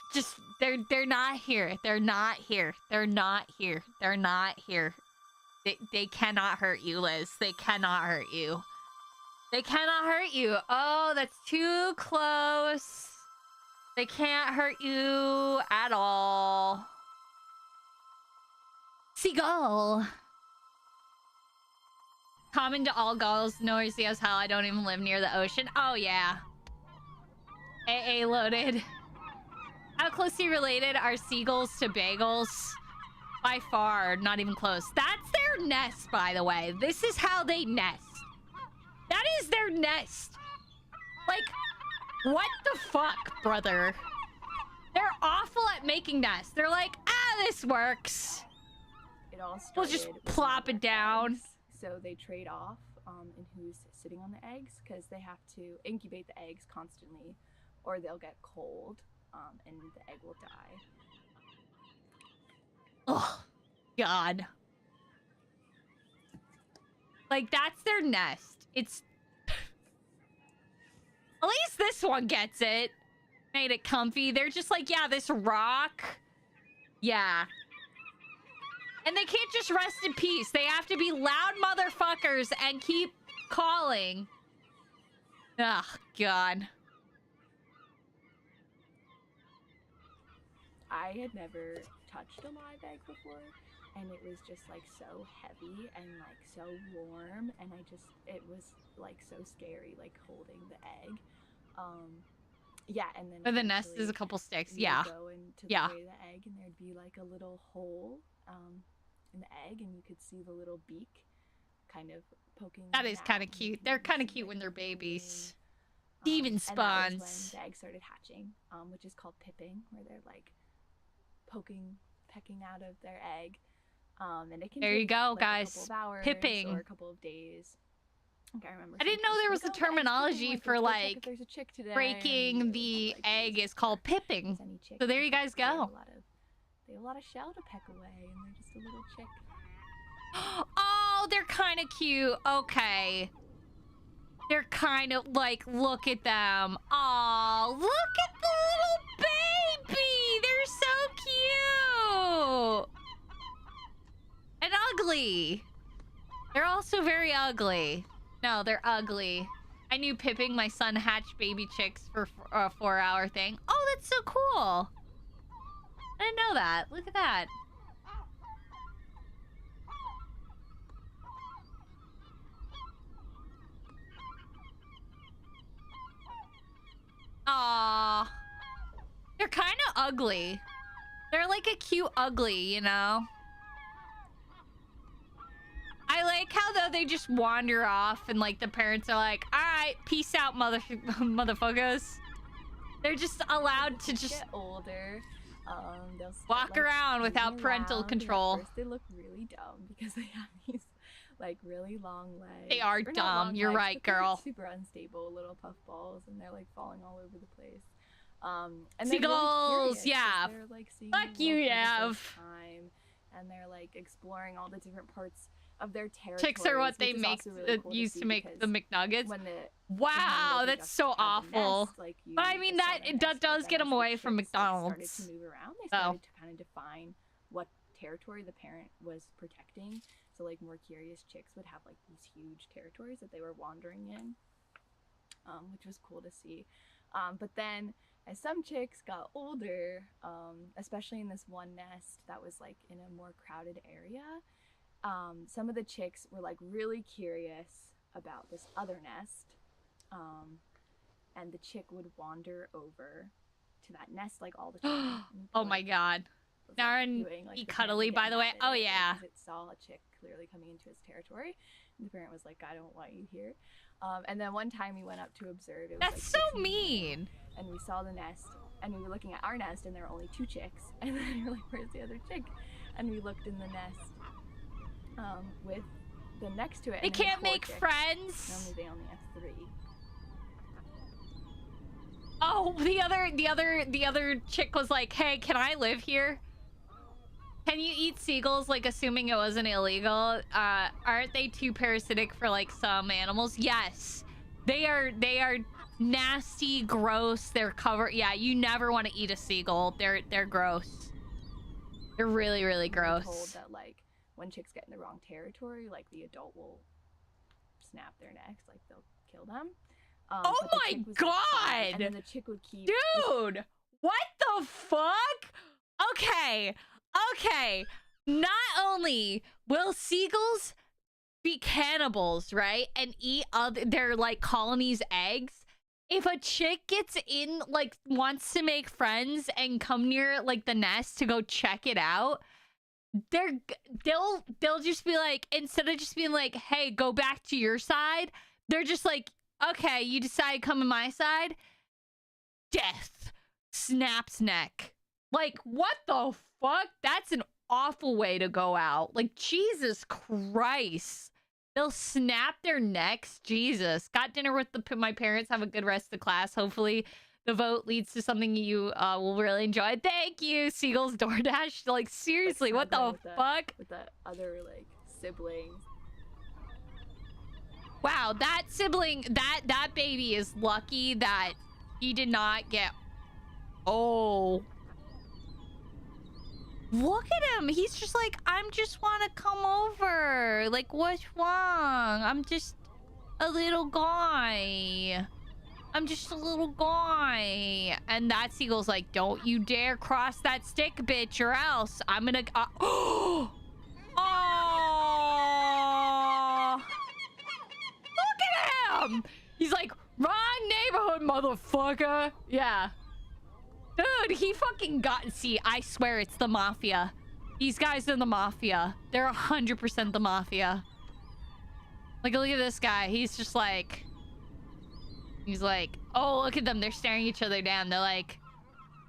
they're not here. They're not here. They're not here. They're not here. They cannot hurt you, Liz. They cannot hurt you. They cannot hurt you. Oh, that's too close. They can't hurt you at all. Seagull. Common to all gulls, noisy as hell. I don't even live near the ocean. Oh, yeah. AA loaded. How closely related are seagulls to bagels? By far, not even close. That's their nest, by the way. This is how they nest. That is their nest. Like, what the fuck, brother? They're awful at making nests. They're like, this works. It all started We'll just with plop it down. eggs. So they trade off in who's sitting on the eggs, because they have to incubate the eggs constantly, or they'll get cold and the egg will die. Oh, God. Like, that's their nest. It's... At least this one gets it. Made it comfy. They're just like, yeah, this rock. Yeah. And they can't just rest in peace. They have to be loud motherfuckers and keep calling. Oh, God. I had never touched a live egg before, and it was just like so heavy and like so warm, and it was like so scary, like holding the egg. Yeah, and then But the nest is a couple sticks. Yeah. Go into Yeah. the way of the egg, and there'd be like a little hole in the egg, and you could see the little beak kind of poking. That is out, kind of and you cute. can They're kind of see, cute when like, they're the little babies. wing. Even And that was spawns. when the egg started hatching, which is called pipping, where they're like pecking out of their egg. And it can There you take, go, like, guys. a couple of hours Pipping. or a couple of days. I can't remember. I didn't know there was a terminology for, like, there's a chick today, breaking and the like, egg use is called for pipping. any chick, So there you because guys they have go. they have a lot of shell to peck away, and they're just a little chick. Oh, they're kind of cute. Okay. They're kind of like, look at them. Oh, look at the little baby. They're so cute. And ugly. They're also very ugly. No, they're ugly. I knew pipping my son hatched baby chicks for a 4-hour thing. Oh, that's so cool. I didn't know that. Look at that. Aww. They're kind of ugly. They're like a cute ugly, you know? I like how though they just wander off and like the parents are like, all right, peace out, motherfuckers. They're just allowed to just get older. They'll start, walk like, around without moving parental around, and control. At first they look really dumb because they have these like really long legs. They are Or not dumb. long You're legs, right, but they're, like, girl. super unstable little puffballs, and they're like falling all over the place. And Seagulls, they're really curious, 'cause yeah. They're, like, seeing Fuck the you, world for the Yav. first time, and they're like exploring all the different parts of their territories. Chicks are what they which is make also really cool used see to make because the McNuggets. when the Wow, that's so awful. Nest, like, But I mean that does get them away from McDonald's. Started to move around. They So. started to kind of define what territory the parent was protecting. So like more curious chicks would have like these huge territories that they were wandering in, which was cool to see. But then as some chicks got older, especially in this one nest that was like in a more crowded area, some of the chicks were like really curious about this other nest, and the chick would wander over to that nest like all the time. Oh my god. was, Now like, and doing, like, be the cuddly, parent by getting the way. mad at Oh it, yeah. because it saw a chick clearly coming into his territory. And the parent was like, I don't want you here. And then one time we went up to observe. It was, That's like, so 6 in the morning, mean. and we saw the nest, and we were looking at our nest, and there were only 2 chicks. And then we were like, where's the other chick? And we looked in the nest with the next to it. They and there were can't 4 make chicks, friends. and they only have 3. Oh, the other chick was like, "Hey, can I live here? Can you eat seagulls?" Like, assuming it wasn't illegal. Aren't they too parasitic for like some animals? Yes, they are. They are nasty, gross. They're covered. Yeah, you never want to eat a seagull. They're gross. They're really, really We were gross. told that like when chicks get in the wrong territory, like the adult will snap their necks, like they'll kill them. Oh but the my chick was, like, fine, God! and then the chick would keep. Dude, what the fuck? Okay, okay. Not only will seagulls be cannibals, right, and eat their like colony's eggs, if a chick gets in, like, wants to make friends and come near like the nest to go check it out, they'll just be like, instead of just being like, hey, go back to your side, they're just like, okay, you decide to come on my side. Death. Snaps neck. Like, what the fuck? That's an awful way to go out. Like, Jesus Christ. They'll snap their necks. Jesus. Got dinner with my parents. Have a good rest of class. Hopefully the vote leads to something you will really enjoy. Thank you, Seagulls DoorDash. Like, seriously, what the fuck? With the other like siblings. Wow, that sibling, that baby is lucky that he did not get... Oh. Look at him. He's just like, I'm just want to come over. Like, what's wrong? I'm just a little guy. I'm just a little guy. And that seagull's like, don't you dare cross that stick, bitch, or else I'm gonna... Oh! Look at him! He's like, wrong neighborhood, motherfucker. Yeah. Dude, he fucking got... See, I swear it's the mafia. These guys are the mafia. They're 100% the mafia. Like, look at this guy. He's just like... He's like, oh, look at them. They're staring each other down. They're like,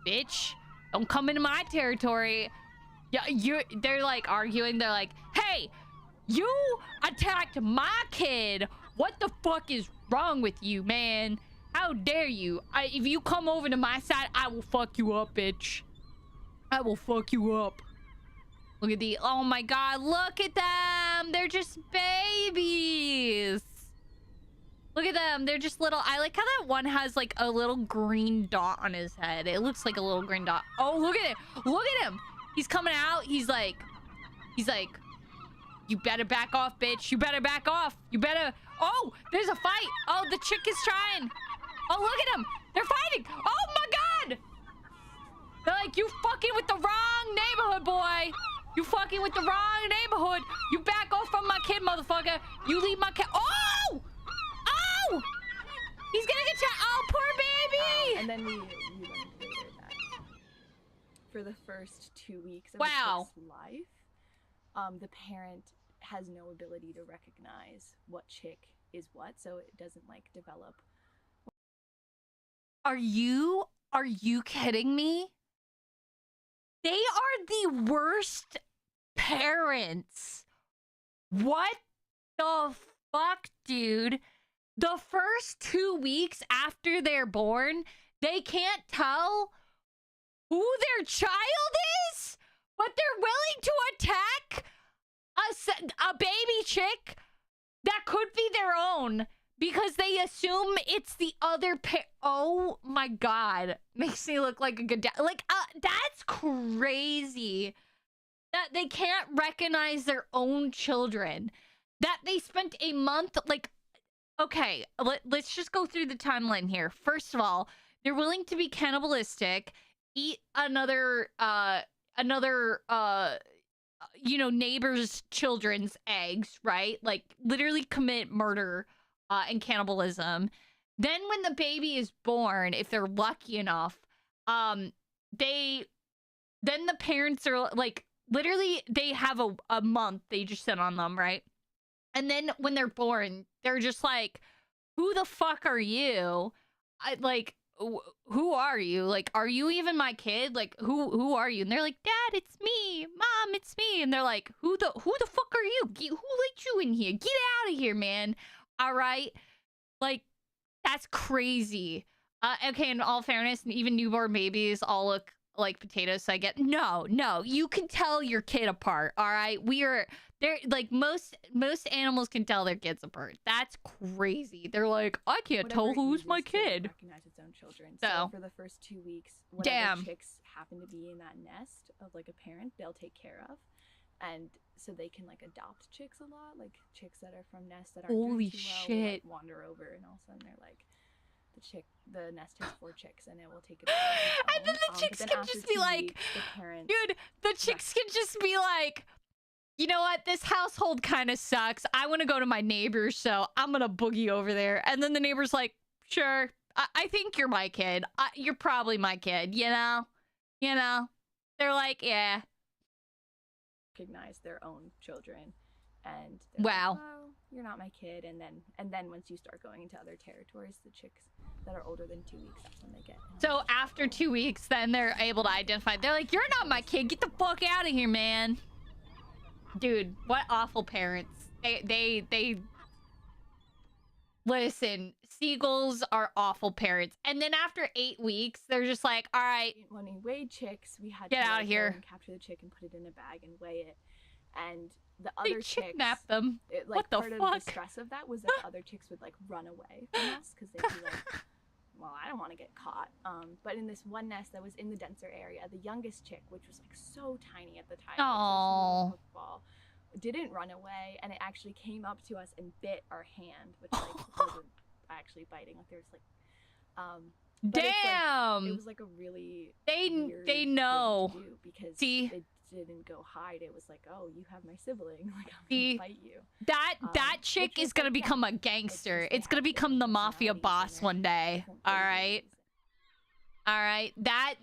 bitch, don't come into my territory. Yeah, they're like arguing. They're like, hey, you attacked my kid. What the fuck is wrong with you, man? How dare you? If you come over to my side, I will fuck you up, bitch. I will fuck you up. Look at the... Oh my god, look at them. They're just babies. Look at them. They're just little... I like how that one has like a little green dot on his head. It looks like a little green dot. Oh, look at it. Look at him. He's coming out. He's like... You better back off, bitch. You better back off. You better... Oh, there's a fight. Oh, the chick is trying. Oh, look at them. They're fighting. Oh, my God. They're like, you fucking with the wrong neighborhood, boy. You fucking with the wrong neighborhood. You back off from my kid, motherfucker. You leave my kid. Oh! Oh! He's gonna get shot. Oh, poor baby. And then we learned later that for the first 2 weeks of Wow. the chick's life, the parent has no ability to recognize what chick is what, so it doesn't like develop. Are you kidding me? They are the worst parents. What the fuck, dude? The first 2 weeks after they're born, they can't tell who their child is, but they're willing to attack a baby chick that could be their own because they assume it's the other Oh my God. Makes me look like a good dad. Like, that's crazy. That they can't recognize their own children. That they spent a month, like, okay, let's just go through the timeline here. First of all, they're willing to be cannibalistic, eat another neighbor's children's eggs, right? Like, literally commit murder and cannibalism. Then when the baby is born, if they're lucky enough, then the parents are like, literally they have a month they just sit on them, right? And then when they're born, they're just like, who the fuck are you? Who are you? Like, are you even my kid? Like, who are you? And they're like, Dad, it's me. Mom, it's me. And they're like, who the fuck are you? Who let you in here? Get out of here, man. All right. Like, that's crazy. Okay, in all fairness, even newborn babies all look like potatoes, so I get no, you can tell your kid apart. All right. They're like most animals can tell their kids apart. That's crazy. They're like, I can't tell who's my kid. Recognize its own children. So for the first 2 weeks, whatever Damn. chicks happen to be in that nest of like a parent, they'll take care of, and so they can like adopt chicks a lot, like chicks that are from nests that aren't Holy doing too well, shit. will, like, wander over, and all of a sudden they're like, the nest has 4 chicks, and it will take it. And then the chicks can just be like, dude, the chicks can just be like, you know what? This household kind of sucks. I want to go to my neighbor's, so I'm going to boogie over there. And then the neighbor's like, sure, I think you're my kid. You're probably my kid, you know? They're like, yeah. Recognize their own children, and wow. like, oh, you're not my kid. And then once you start going into other territories, the chicks that are older than 2 weeks, that's when they get. So after 2 weeks, then they're able to identify. They're like, you're not my kid. Get the fuck out of here, man. Dude, what awful parents. They listen, seagulls are awful parents. And then after 8 weeks, they're just like, all right. When we weighed chicks, we had get to out of here and capture the chick and put it in a bag and weigh it. And the other chicks kidnap them. What the part fuck? of the stress of that was that other chicks would like run away from us because they'd be like, well, I don't want to get caught. But in this one nest that was in the denser area, the youngest chick, which was like so tiny at the time, Aww. like, football, didn't run away, and it actually came up to us and bit our hand, which like wasn't actually biting. Like there was like, but damn. it was like a really they weird know thing to do because see it didn't go hide. It was like, oh, you have my sibling. Like I'm see gonna fight you. that chick is gonna become a gangster. It's gonna become the mafia boss one day. All right. That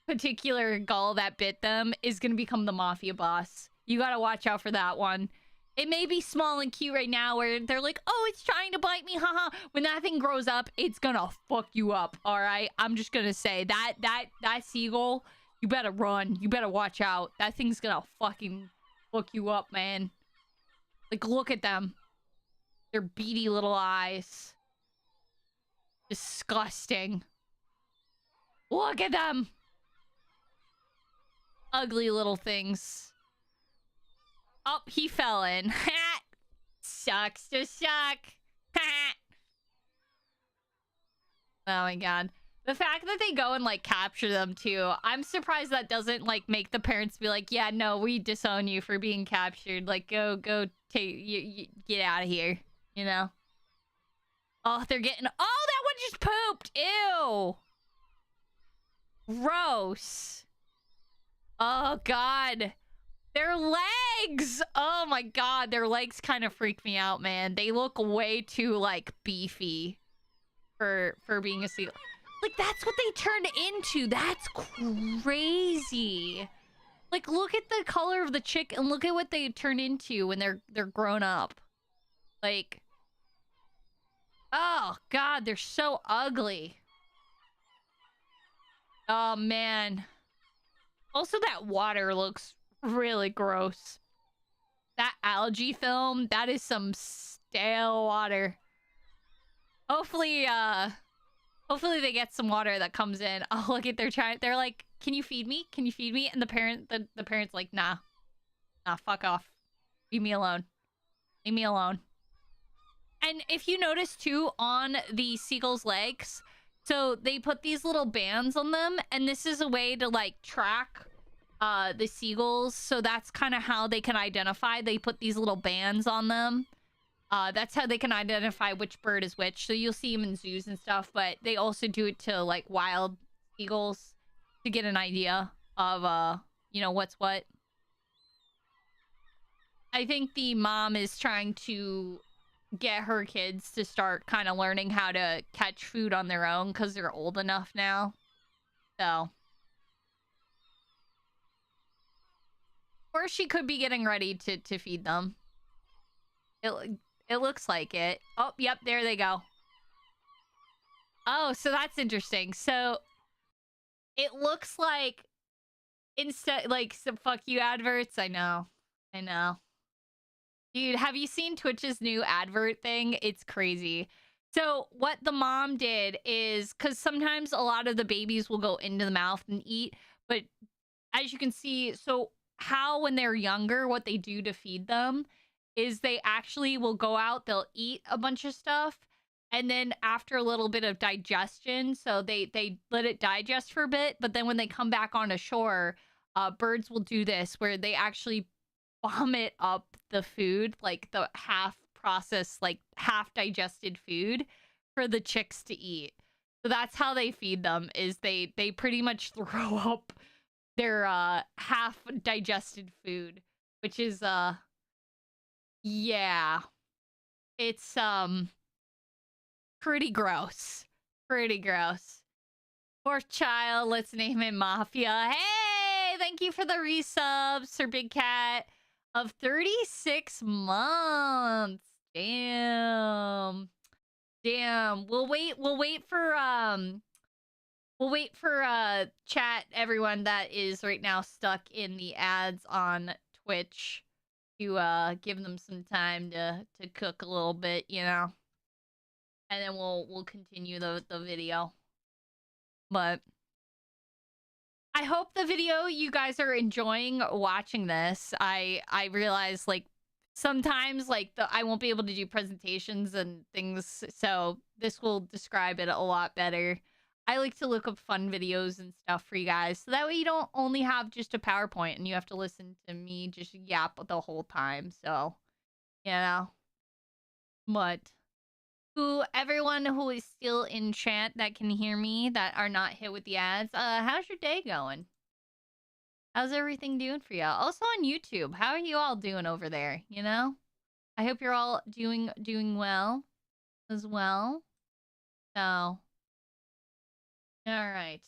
particular gull that bit them is gonna become the mafia boss. You gotta watch out for that one. It may be small and cute right now where they're like, oh, it's trying to bite me, haha. When that thing grows up, it's gonna fuck you up, all right? I'm just gonna say that seagull, you better run. You better watch out. That thing's gonna fucking fuck you up, man. Like, look at them. Their beady little eyes. Disgusting. Look at them. Ugly little things. Oh, he fell in. Sucks to suck. Oh my god. The fact that they go and like capture them too, I'm surprised that doesn't like make the parents be like, yeah, no, we disown you for being captured. Like, go take you get out of here, you know? Oh, they're getting. Oh, that one just pooped. Ew. Gross. Oh God. Their legs. Oh my God, their legs kind of freak me out, man. They look way too like beefy for being a seal. Like, that's what they turned into. That's crazy. Like, look at the color of the chick and look at what they turn into when they're grown up. Like, oh God, they're so ugly. Oh man. Also, that water looks really gross. That algae film, that is some stale water. Hopefully they get some water that comes in. Oh, look at they're like, can you feed me? Can you feed me? And the parent's like, nah. Nah, fuck off. Leave me alone. Leave me alone. And if you notice too, on the seagull's legs, so they put these little bands on them, and this is a way to like track the seagulls. So that's kind of how they can identify. They put these little bands on them. That's how they can identify which bird is which. So you'll see them in zoos and stuff, but they also do it to like wild seagulls to get an idea of you know, what's what. I think the mom is trying to get her kids to start kind of learning how to catch food on their own because they're old enough now. So, or she could be getting ready to feed them. It looks like it. Oh, yep, there they go. Oh, so that's interesting. So it looks like instead, like, some fuck you adverts. I know. Dude, have you seen Twitch's new advert thing? It's crazy. So what the mom did is, because sometimes a lot of the babies will go into the mouth and eat, but as you can see, so how when they're younger, what they do to feed them is they actually will go out, they'll eat a bunch of stuff, and then after a little bit of digestion, so they let it digest for a bit, but then when they come back onto shore, birds will do this, where they actually vomit up the food, like the half-processed, like half-digested food for the chicks to eat. So that's how they feed them, is they pretty much throw up their half-digested food, which is yeah, it's pretty gross. Pretty gross. Poor child, let's name him Mafia. Hey, thank you for the resubs, Sir Big Cat of 36 months. Damn. We'll wait for chat, everyone that is right now stuck in the ads on Twitch, to give them some time to cook a little bit, you know, and then we'll continue the video. But I hope the video, you guys are enjoying watching this. I realize, like, sometimes like I won't be able to do presentations and things, so this will describe it a lot better. I like to look up fun videos and stuff for you guys, so that way you don't only have just a PowerPoint and you have to listen to me just yap the whole time. So, you know. But everyone who is still in chat that can hear me, that are not hit with the ads, how's your day going? How's everything doing for y'all? Also on YouTube, how are you all doing over there, you know? I hope you're all doing well as well. So, all right.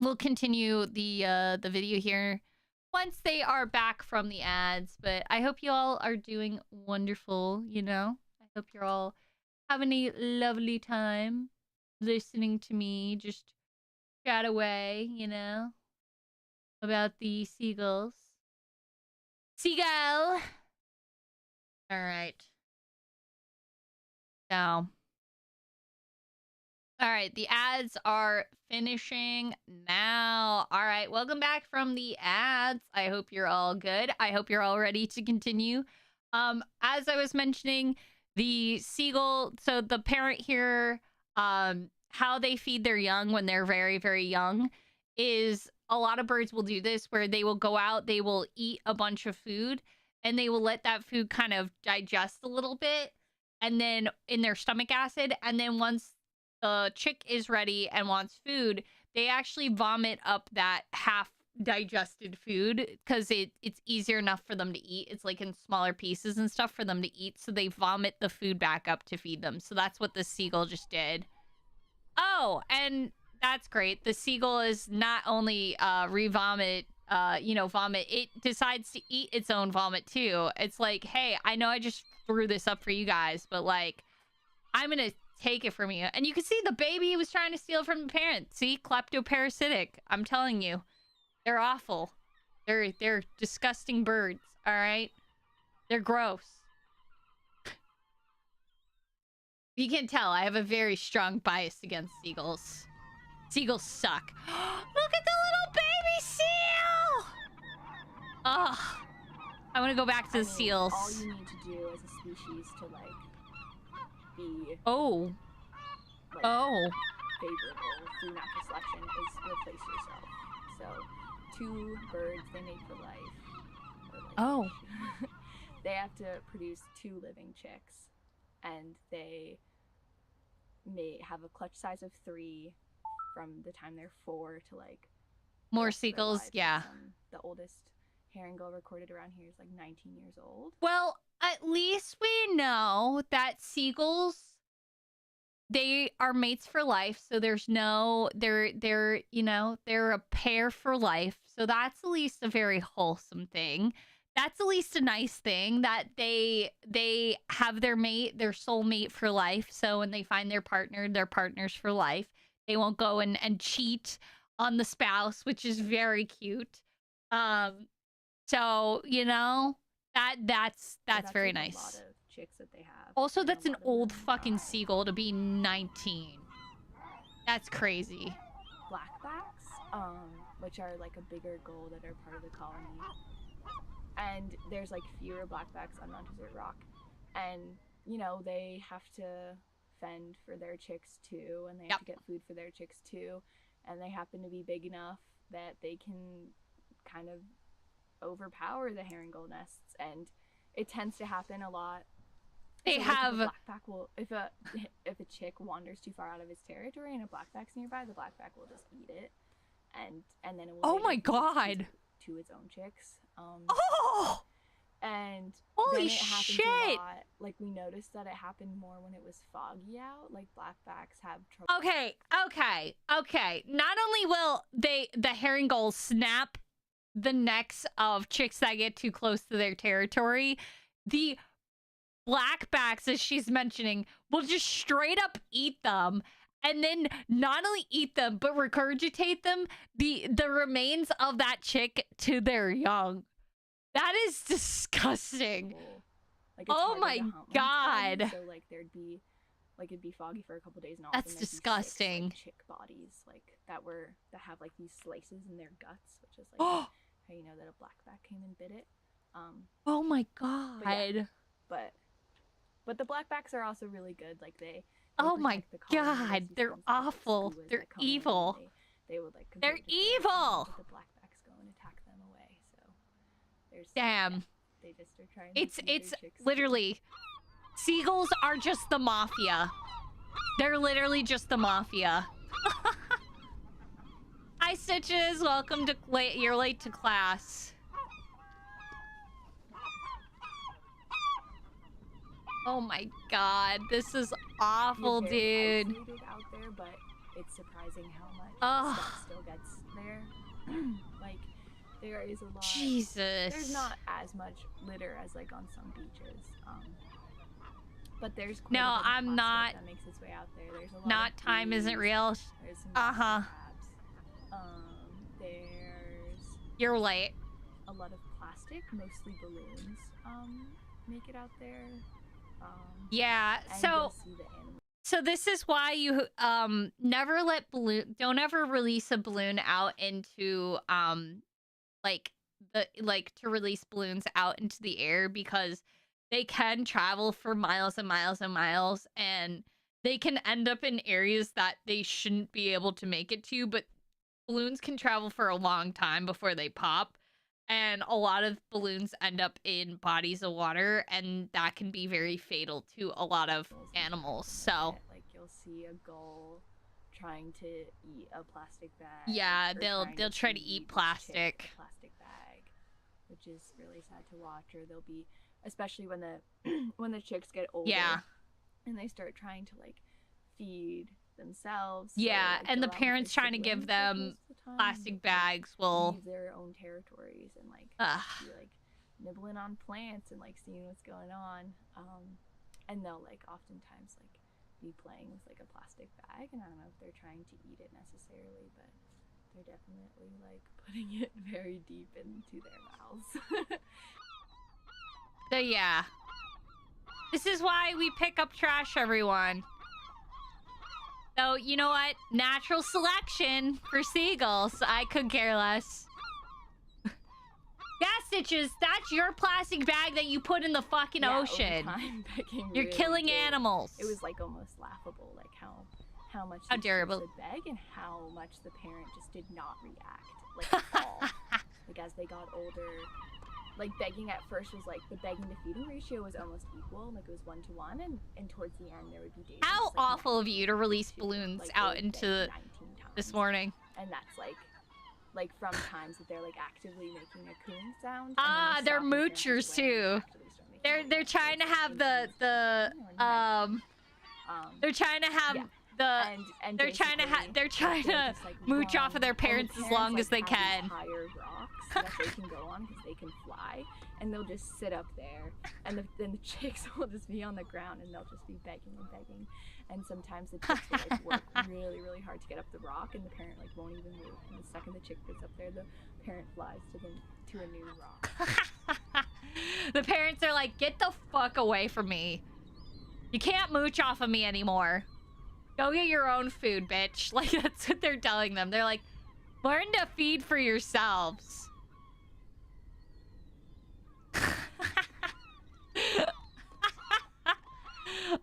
We'll continue the video here once they are back from the ads, but I hope you all are doing wonderful, you know? I hope you're all having a lovely time listening to me just chat away, you know, about the seagulls. Seagull! Alright. So, alright, the ads are finishing now. Alright, welcome back from the ads. I hope you're all good. I hope you're all ready to continue. As I was mentioning, the seagull, so the parent here how they feed their young when they're very, very young is a lot of birds will do this where they will go out, they will eat a bunch of food, and they will let that food kind of digest a little bit, and then in their stomach acid, and then once the chick is ready and wants food, they actually vomit up that half digested food because it's easier enough for them to eat. It's like in smaller pieces and stuff for them to eat, so they vomit the food back up to feed them. So that's what the seagull just did. Oh, and that's great. The seagull is not only vomit, it decides to eat its own vomit too. It's like, hey, I know I just threw this up for you guys, but like, I'm gonna take it from you. And you can see the baby was trying to steal from the parent. See, kleptoparasitic. I'm telling you, they're awful. They're disgusting birds. All right, they're gross. You can tell I have a very strong bias against seagulls. Seagulls suck. Look at the little baby seal! Ugh. I want to go back to the seals. All you need to do as a species to, like, be... Oh. Like, oh. favorable through natural selection is replace yourself. So, 2 birds, they mate for life. Or, like, Oh. they have to produce 2 living chicks. And they may have a clutch size of 3 from the time they're 4 to like more seagulls. Yeah. The oldest herring gull recorded around here is like 19 years old. Well, at least we know that seagulls, they are mates for life. So there's no, they're a pair for life. So that's at least a very wholesome thing. That's at least a nice thing that they have their mate, their soul mate for life. So when they find their partner, they're partners for life. They won't go and cheat on the spouse, which is very cute. So, that's very nice. A lot of chicks that they have. Also, that's an old fucking seagull to be 19. That's crazy. Blackbacks, which are like a bigger gull that are part of the colony. And there's like fewer blackbacks on Mount Desert Rock. And, they have to fend for their chicks too, and they have to get food for their chicks too. And they happen to be big enough that they can kind of overpower the herring gull nests. And it tends to happen a lot. They so, have... Like, a blackback will, if a chick wanders too far out of its territory and a blackback's nearby, the blackback will just eat it. And then it will... Oh my god! To its own chicks. And holy then it happens shit! A lot. Like, we noticed that it happened more when it was foggy out. Like, blackbacks have trouble. Okay. Not only will the herring gulls snap the necks of chicks that get too close to their territory, the blackbacks, as she's mentioning, will just straight up eat them. And then not only eat them, but regurgitate them, the remains of that chick to their young. That is disgusting. Like, oh my god. So like it'd be foggy for a couple days and all. That's disgusting. 6, like, chick bodies like that have like these slices in their guts, which is like how you know that a blackback came and bit it. Oh my god. But the blackbacks are also really good. Like they oh my god, they're awful. They're evil. They would like. They're evil. The blackbacks go and attack them away. So there's. Damn. Yeah, they just are trying. It's literally, seagulls are just the mafia. They're literally just the mafia. Hi Stitches, welcome to you're late to class. Oh my god, this is awful, dude. Out there, but it's surprising how much stuff still gets there. Like, there is a lot. Jesus. There's not as much litter as like on some beaches. But there's quite no, a bit of I'm not. that makes its way out there. There's a lot. Not of time blues. isn't real. There's some crabs. There's. You're late. A lot of plastic, mostly balloons. Make it out there. Yeah, so this is why you never let don't ever release a balloon out into to release balloons out into the air, because they can travel for miles and miles and miles, and they can end up in areas that they shouldn't be able to make it to, but balloons can travel for a long time before they pop. And a lot of balloons end up in bodies of water, and that can be very fatal to a lot of animals. So, like, you'll see a gull trying to eat a plastic bag. yeah, or they'll try to feed eat its plastic. chick a plastic bag, which is really sad to watch. Or they'll be, especially when the when the chicks get older, Yeah. and they start trying to like feed themselves. Yeah, like, and go the out with parents their trying to give siblings, like, them most of the time, plastic but, like, bags will. leave their own territories and like Ugh. be like nibbling on plants and like seeing what's going on. And they'll like oftentimes like be playing with like a plastic bag, and I don't know if they're trying to eat it necessarily, but they're definitely like putting it very deep into their mouths. So yeah, this is why we pick up trash, everyone. So you know what? Natural selection for seagulls. I could care less. Yeah, Stitches, that's your plastic bag that you put in the fucking Yeah, over ocean. time, begging You're really killing did. animals. It was like almost laughable, like how much How these durable. kids would beg and how much the parent just did not react, like at all. Like as they got older, like begging at first was like the begging to feeding ratio was almost equal, like it was 1-to-1, and towards the end there would be days. How it was, like, awful of you to 19 release 2, balloons like, out they would into beg 19 this times. morning. And that's like from times that they're like actively making a cooing sound. Ah, and then they're stop and parents moochers just wait too. after they start making They're noise, trying to like, have 18 the they're trying to have the and they're trying to basically, they're trying they'll to just, like, mooch off of run, their and the parents as long like, as they have can. these higher rocks that they can go on because they can fly, and they'll just sit up there, and then the chicks will just be on the ground, and they'll just be begging and begging, and sometimes the chicks will like work really really hard to get up the rock, and the parent like won't even move, and the second the chick gets up there, the parent flies to a new rock. The parents are like, get the fuck away from me. You can't mooch off of me anymore. Go get your own food, bitch. Like, that's what they're telling them. They're like, learn to feed for yourselves.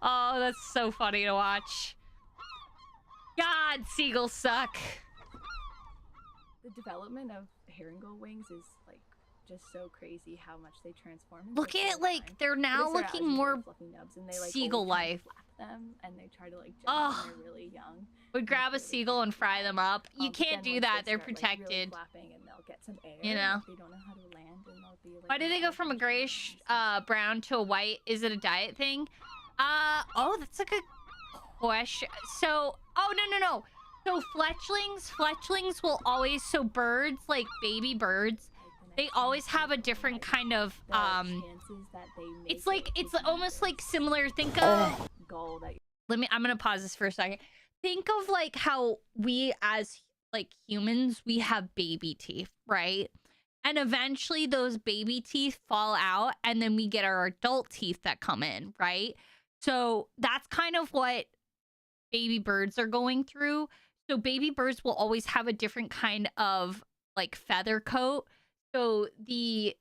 Oh, that's so funny to watch. God, seagulls suck. The development of herring gull wings is like just so crazy how much they transform. in Look such a at, short like, time. they're They now start out as looking these more little fluffy nubs, and they, like, seagull always try to life. flap them, and they try to like jump Oh. when they're really young. Would grab a seagull and fry them up. You But can't then do once that. they They're start, like, really protected. flapping, and they'll get some air. You know? They don't know how to land, and they'll be like. Why did they go from a grayish brown to a white? Is it a diet thing? Oh, that's a good question. So, oh, no. So fletchlings will always, so birds, like baby birds, they always have a different kind of, it's like, it's almost like similar, think of, Gull that I'm gonna pause this for a second. Think of like how we as like humans, we have baby teeth, right? And eventually those baby teeth fall out, and then we get our adult teeth that come in, right? So that's kind of what baby birds are going through. So baby birds will always have a different kind of like feather coat. So the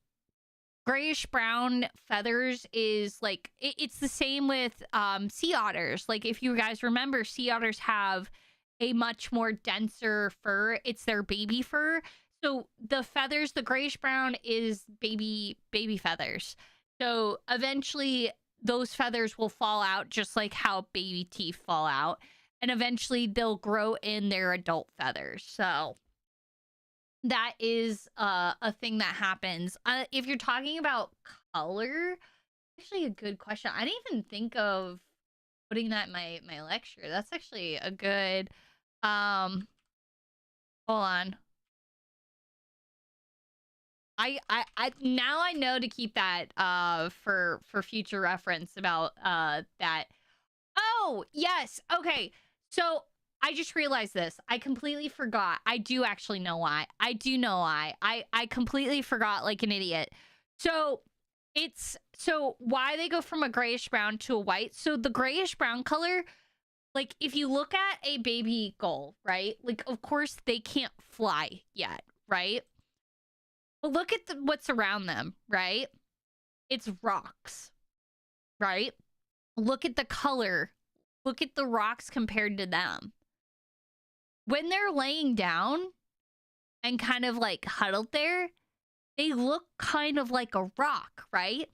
grayish brown feathers is like it's the same with sea otters. Like if you guys remember, sea otters have a much more denser fur. It's their baby fur. So the feathers, the grayish brown is baby feathers. So eventually those feathers will fall out just like how baby teeth fall out. And eventually they'll grow in their adult feathers. So that is a thing that happens. If you're talking about color, actually a good question. I didn't even think of putting that in my lecture. That's actually a good hold on. I now I know to keep that for future reference about that. Oh, yes. Okay. So I just realized this. I completely forgot. I do actually know why. I do know why. I completely forgot like an idiot. So why they go from a grayish brown to a white. So the grayish brown color, like if you look at a baby gull, right? Like of course they can't fly yet, right? But look at what's around them, right? It's rocks, right? Look at the color look at the rocks compared to them. When they're laying down and kind of like huddled there, they look kind of like a rock, right?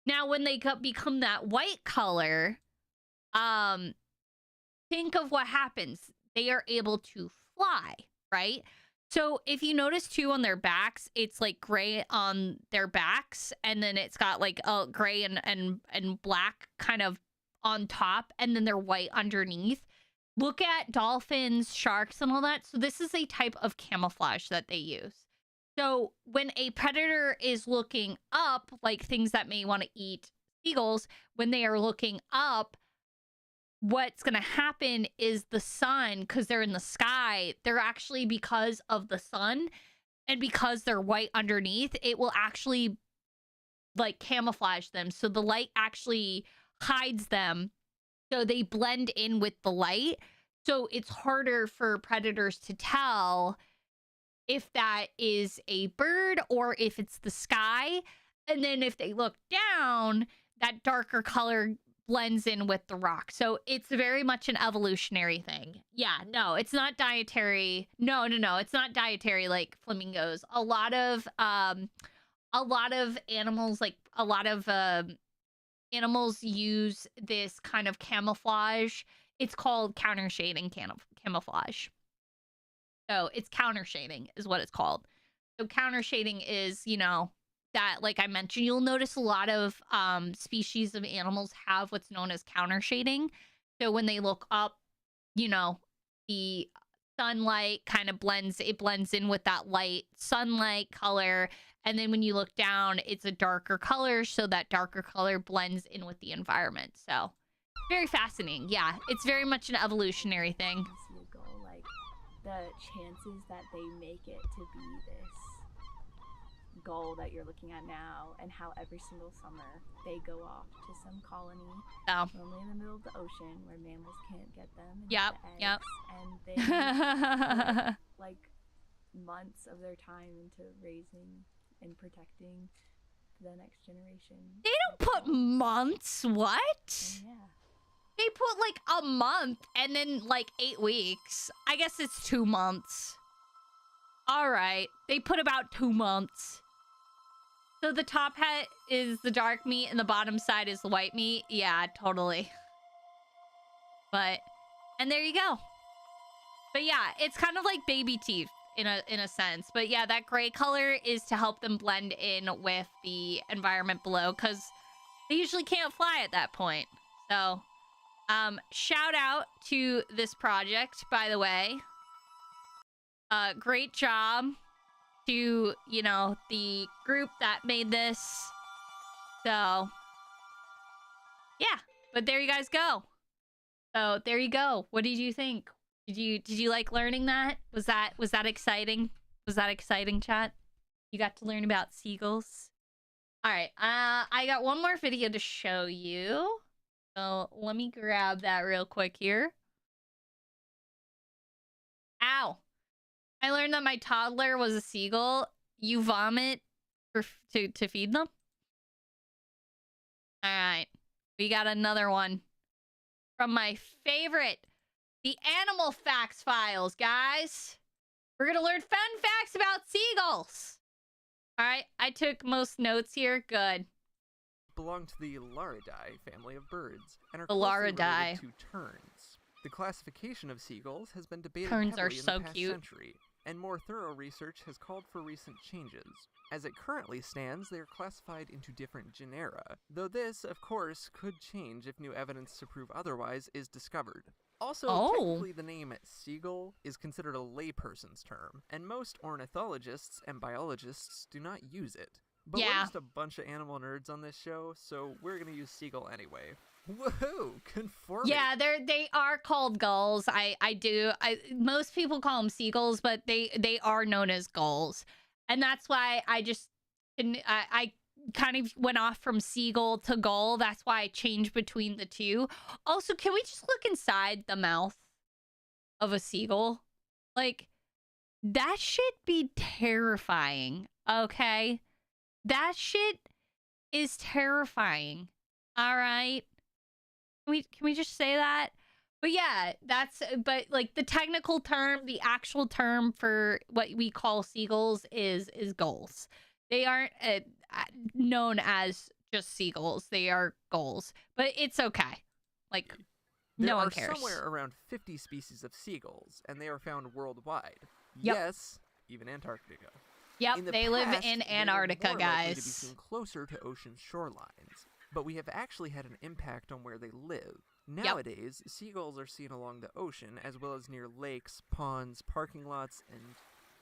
Now, when they become that white color, think of what happens. They are able to fly, right? So if you notice too on their backs, it's like gray on their backs, and then it's got like a gray and black kind of on top, and then they're white underneath. Look at dolphins, sharks, and all that. So this is a type of camouflage that they use. So when a predator is looking up, like things that may want to eat seagulls, when they are looking up, what's going to happen is the sun, because they're in the sky, they're actually, because of the sun and because they're white underneath, it will actually like camouflage them. So the light actually hides them. So they blend in with the light. So it's harder for predators to tell if that is a bird or if it's the sky. And then if they look down, that darker color blends in with the rock. So it's very much an evolutionary thing. Yeah, no, it's not dietary. No, it's not dietary like flamingos. A lot of animals, like a lot of animals use this kind of camouflage. It's called counter shading camouflage. So it's counter shading is what it's called. So counter shading is, you know, that, like I mentioned, you'll notice a lot of species of animals have what's known as counter shading. So when they look up, you know, the sunlight kind of blends in with that light sunlight color. And then when you look down, it's a darker color. So that darker color blends in with the environment. So very fascinating. Yeah, it's very much an evolutionary thing. Seagull, like the chances that they make it to be this gull that you're looking at now, and how every single summer they go off to some colony, normally in the middle of the ocean where mammals can't get them. And Yep. And they put, like months of their time into raising and protecting the next generation. They don't put months. What? Yeah. They put like a month and then like 8 weeks. I guess it's 2 months. All right. They put about 2 months. So the top hat is the dark meat and the bottom side is the white meat. Yeah, totally. But, and there you go. But yeah, it's kind of like baby teeth in a sense. But yeah, that gray color is to help them blend in with the environment below, because they usually can't fly at that point. So, shout out to this project, by the way. Great job to, you know, the group that made this. So, yeah. But there you guys go. So, there you go. What did you think? Did you like learning that? Was that exciting? Was that exciting, chat? You got to learn about seagulls? All right. I got one more video to show you. So, let me grab that real quick here. Ow. I learned that my toddler was a seagull. You vomit to feed them? All right. We got another one from my favorite, the Animal Facts Files, guys. We're going to learn fun facts about seagulls. All right. I took most notes here. Good. Belong to the Laridae family of birds and are The closely Laridae. related to terns. The classification of seagulls has been debated Terns are heavily in so the past cute. century, and more thorough research has called for recent changes. As it currently stands, they are classified into different genera, though this, of course, could change if new evidence to prove otherwise is discovered. Also, technically the name seagull is considered a layperson's term, and most ornithologists and biologists do not use it. But we're just a bunch of animal nerds on this show, so we're gonna use seagull anyway. Woohoo! Conformity! Yeah, they are called gulls. Most people call them seagulls, but they are known as gulls. And that's why I kind of went off from seagull to gull. That's why I changed between the two. Also, can we just look inside the mouth of a seagull? Like, that shit be terrifying, okay? That shit is terrifying. All right? Can we just say that? But yeah, but like the technical term, the actual term for what we call seagulls is gulls. They aren't known as just seagulls. They are gulls. But it's okay. Like, There no one are cares. somewhere around 50 species of seagulls, and they are found worldwide. Yep. Yes, even Antarctica. Yep, In the they live past, in they were Antarctica, more likely to be guys. seen closer to ocean shorelines, but we have actually had an impact on where they live. Nowadays, seagulls are seen along the ocean, as well as near lakes, ponds, parking lots, and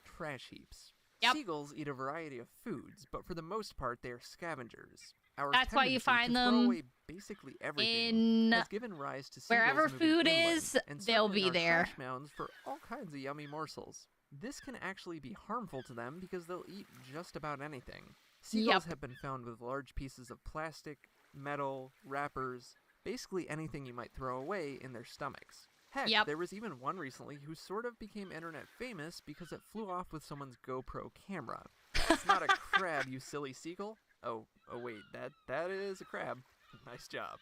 trash heaps. Yep. Seagulls eat a variety of foods, but for the most part, they are scavengers. Our That's why you tendency find to them throw away basically everything in has given rise to seagulls wherever moving food inland is, and they'll circling be our there. trash mounds for all kinds of yummy morsels. This can actually be harmful to them because they'll eat just about anything. Seagulls Yep. have been found with large pieces of plastic, metal, wrappers, basically anything you might throw away in their stomachs. Heck, Yep. there was even one recently who sort of became internet famous because it flew off with someone's GoPro camera. It's not a crab, you silly seagull. Oh wait, that is a crab. Nice job.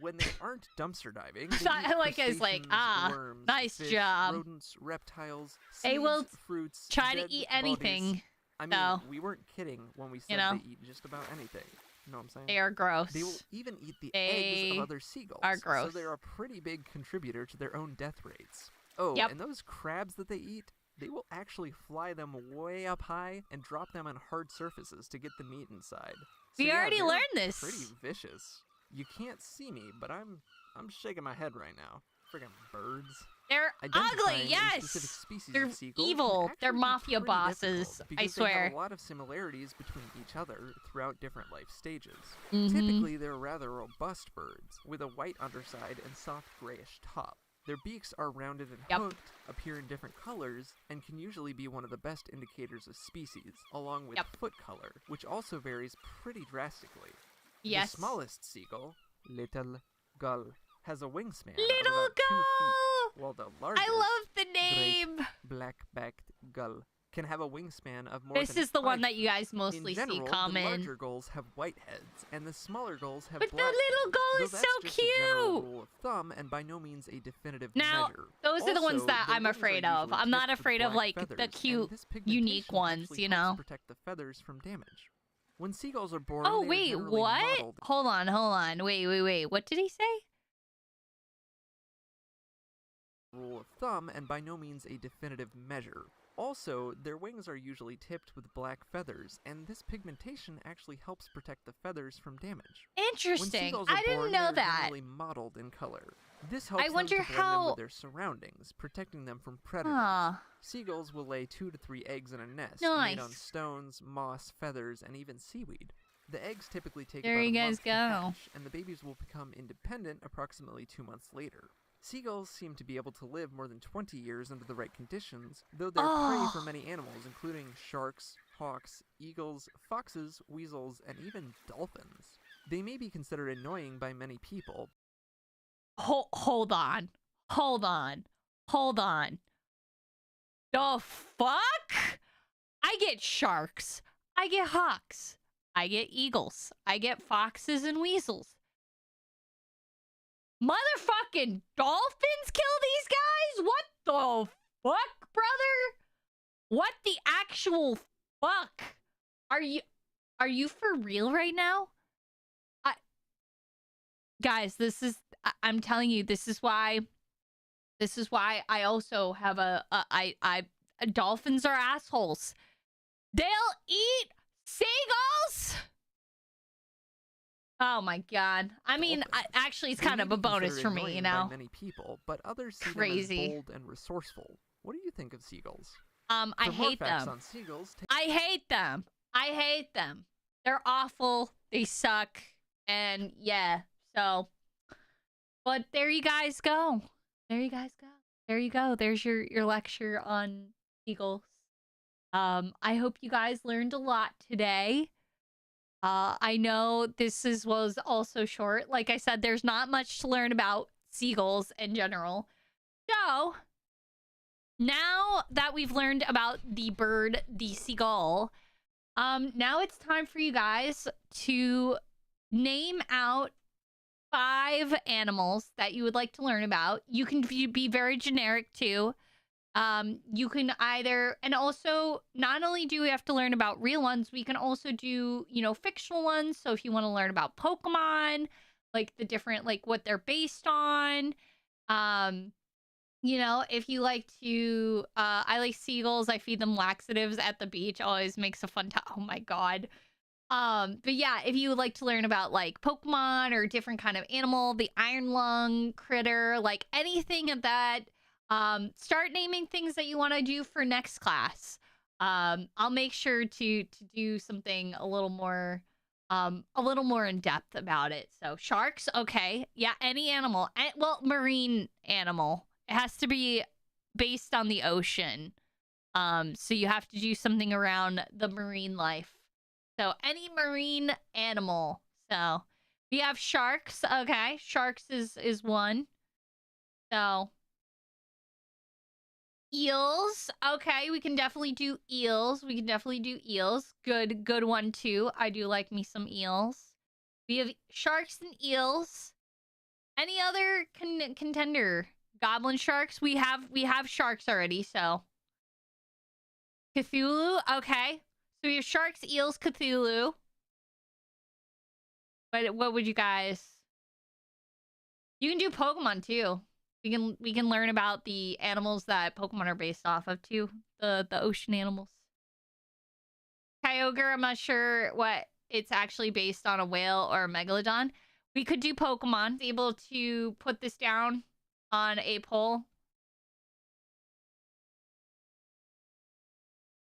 When they aren't dumpster diving, they I eat like it's like, crustaceans, worms, nice fish, job. rodents, reptiles, They seeds, will fruits, Try to dead eat bodies. anything. I mean, though. we weren't kidding when we said know? they eat just about anything. You know what I'm saying? They are gross. They will even eat the They eggs of other seagulls. are gross. So they're a pretty big contributor to their own death rates. Oh, Yep. and those crabs that they eat, they will actually fly them way up high and drop them on hard surfaces to get the meat inside. So We yeah, already they're learned this. Pretty vicious. You can't see me, but I'm shaking my head right now. Friggin' birds. They're Identifying ugly, a yes. specific species They're of seagull can evil. They're actually be mafia pretty bosses, difficult I because swear. They have a lot of similarities between each other throughout different life stages. Mhm. Typically, they're rather robust birds, with a white underside and soft grayish top. Their beaks are rounded and Yep. hooked, appear in different colors, and can usually be one of the best indicators of species, along with Yep. foot color, which also varies pretty drastically. Yes. The smallest seagull, little gull, has a wingspan of Little about 2 gull! feet, while the largest I love the name. black-backed gull can have a wingspan of more This than is the one 5 that you guys feet. mostly In general, see the common. larger gulls have white heads, and the smaller gulls have But the black little heads, gull though is that's so just a general cute. rule of thumb and by no means a definitive Now, measure. those are the ones Also, that their I'm wings are afraid of. usually I'm not tipped with afraid of, black like, the feathers, and cute, this unique pigmentation ones, actually you helps know? protect the feathers from damage. When seagulls are born, Oh, they are wait, generally what? mottled Hold on. Wait. What did he say? rule of thumb and by no means a definitive measure. Also, their wings are usually tipped with black feathers, and this pigmentation actually helps protect the feathers from damage. When Interesting. seagulls are I didn't born, know they're that. generally mottled in color. This helps them wonder to blend them how- with their surroundings, protecting them from predators. Huh. Seagulls will lay 2 to 3 eggs in a nest made on Nice. stones, moss, feathers, and even seaweed. The eggs typically take There about you a guys month to go. hatch, and the babies will become independent approximately 2 months later. Seagulls seem to be able to live more than 20 years under the right conditions, though they're prey for Oh. many animals, including sharks, hawks, eagles, foxes, weasels, and even dolphins. They may be considered annoying by many people. Hold on. The fuck? I get sharks. I get hawks. I get eagles. I get foxes and weasels. Motherfucking dolphins kill these guys? What the fuck, brother? What the actual fuck? Are you for real right now? Guys, I'm telling you, this is why I also have dolphins are assholes. They'll eat seagulls. Oh my god. I mean, Dolphins. actually, it's They kind may of be a bonus considered for me, annoying you by know. many people, but others see Crazy. them as bold and resourceful. What do you think of seagulls? I For more hate facts them. on seagulls, I hate them. They're awful. They suck. And yeah, so. But there you guys go. There you go. There's your lecture on seagulls. I hope you guys learned a lot today. I know was also short. Like I said, there's not much to learn about seagulls in general. So, now that we've learned about the bird, the seagull, now it's time for you guys to name out 5 animals that you would like to learn about. You can be very generic too. You can either, and also not only do we have to learn about real ones, we can also do, you know, fictional ones. So if you want to learn about Pokemon, like the different, like what they're based on, you know, if you like to, I like seagulls. I feed them laxatives at the beach. Always makes a fun time. Oh my God. But yeah, if you would like to learn about like Pokemon or different kind of animal, the iron lung critter, like anything of that, start naming things that you want to do for next class. I'll make sure to do something a little more in depth about it. So sharks, okay. Yeah, any animal. Well, marine animal. It has to be based on the ocean. So you have to do something around the marine life. So any marine animal. So we have sharks. Okay, sharks is one. So eels. Okay, we can definitely do eels. We can definitely do eels. Good one too. I do like me some eels. We have sharks and eels. Any other contender? Goblin sharks. We have sharks already. So Cthulhu. Okay. So we have sharks, eels, Cthulhu. But what would you guys? You can do Pokemon too. We can learn about the animals that Pokemon are based off of too. The ocean animals. Kyogre, I'm not sure what it's actually based on, a whale or a megalodon. We could do Pokemon. Be able to put this down on a poll.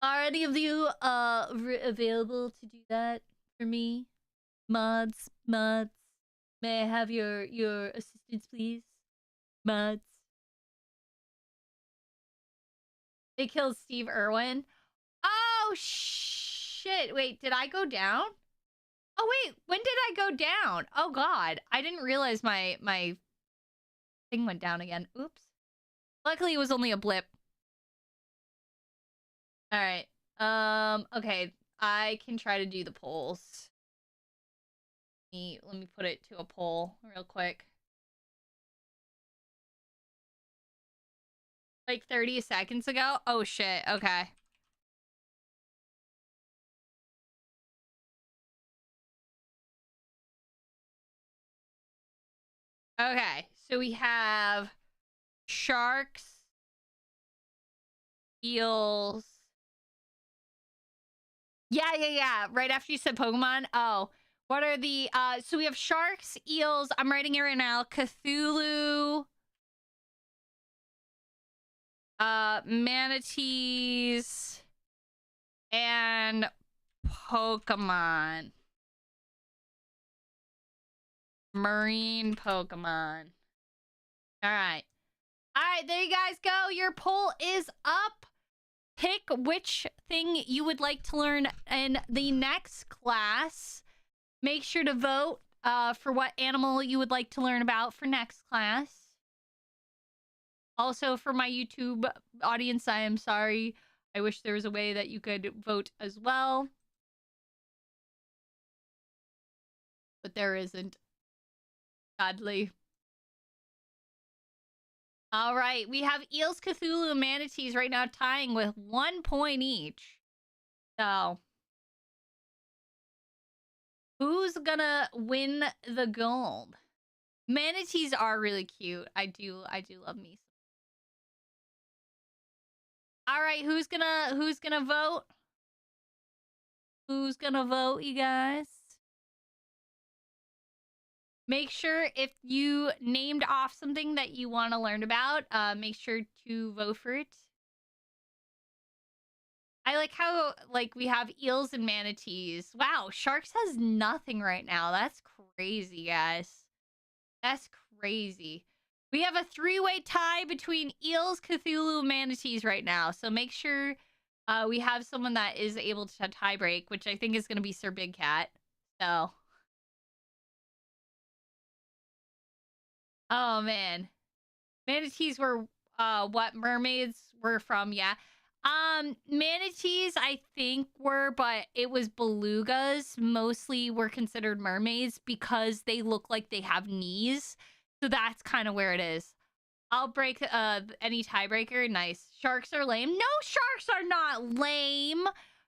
Are any of you available to do that for me? Mods. May I have your assistance, please? Mods. They killed Steve Irwin. Oh, shit. Wait, did I go down? Oh, wait. When did I go down? Oh, God. I didn't realize my thing went down again. Oops. Luckily, it was only a blip. All right. Okay. I can try to do the polls. Let me put it to a poll real quick. Like 30 seconds ago? Oh, shit. Okay. Okay. So we have sharks, eels. Yeah. Right after you said Pokemon. Oh, what are the, so we have sharks, eels. I'm writing it right now. Cthulhu. Manatees. And Pokemon. Marine Pokemon. All right. All right, there you guys go. Your poll is up. Pick which thing you would like to learn in the next class. Make sure to vote for what animal you would like to learn about for next class. Also, for my YouTube audience, I am sorry. I wish there was a way that you could vote as well. But there isn't. Sadly. All right, we have eels, Cthulhu, and manatees right now tying with 1 point each. So, who's gonna win the gold? Manatees are really cute. I do love me. All right, who's gonna vote? Who's gonna vote, you guys? Make sure if you named off something that you want to learn about, make sure to vote for it. I like how, like, we have eels and manatees. Wow, sharks has nothing right now. That's crazy, guys. That's crazy. We have a 3-way tie between eels, Cthulhu, and manatees right now. So make sure we have someone that is able to tie break, which I think is going to be Sir Big Cat. So. Oh, man. Manatees were what mermaids were from, yeah. Manatees I think were, but it was belugas mostly were considered mermaids because they look like they have knees. So that's kind of where it is. I'll break any tiebreaker. Nice. Sharks are lame. No, sharks are not lame.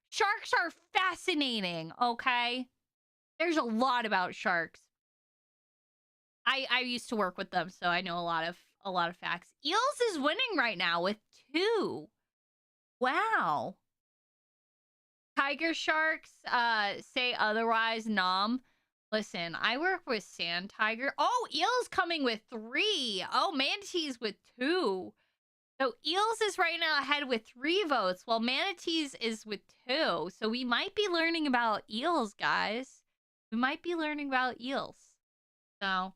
Sharks are fascinating, okay? There's a lot about sharks. I used to work with them, so I know a lot of facts. Eels is winning right now with 2. Wow. Tiger sharks say otherwise, nom. Listen, I work with sand tiger. Oh, eels coming with 3. Oh, manatees with 2. So eels is right now ahead with 3 votes, while manatees is with 2. So we might be learning about eels, guys. We might be learning about eels. So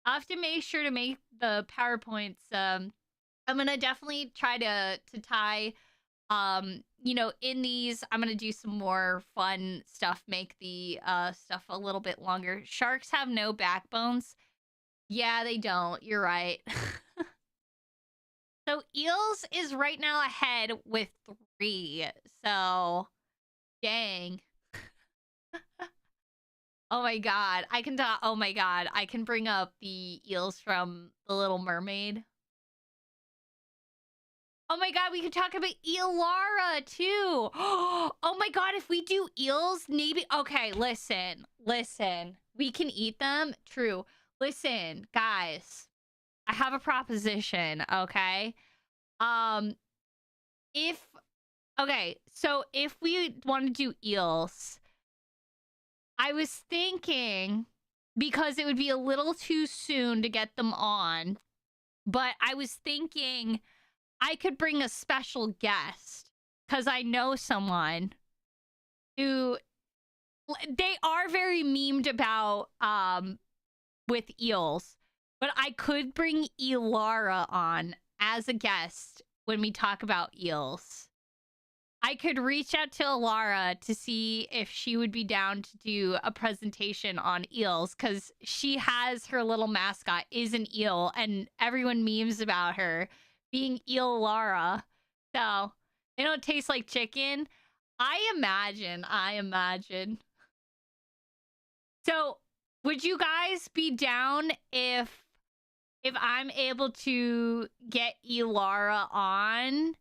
I'll have to make sure to make the PowerPoints. I'm gonna definitely try to tie. You know, in these, I'm gonna do some more fun stuff. Make the stuff a little bit longer. Sharks have no backbones. Yeah, they don't. You're right. So eels is right now ahead with 3. So, dang. Oh my god, I can oh my god, I can bring up the eels from The Little Mermaid. Oh my god, we can talk about Elara too. Oh my god, if we do eels, maybe okay, listen. We can eat them. True. Listen, guys. I have a proposition, okay? So if we want to do eels, I was thinking, because it would be a little too soon to get them on, but I was thinking I could bring a special guest because I know someone who, they are very memed about with eels, but I could bring Elara on as a guest when we talk about eels. I could reach out to Elara to see if she would be down to do a presentation on eels, because she has her little mascot is an eel, and everyone memes about her being Elara. So they don't taste like chicken. I imagine. So would you guys be down if I'm able to get Elara on,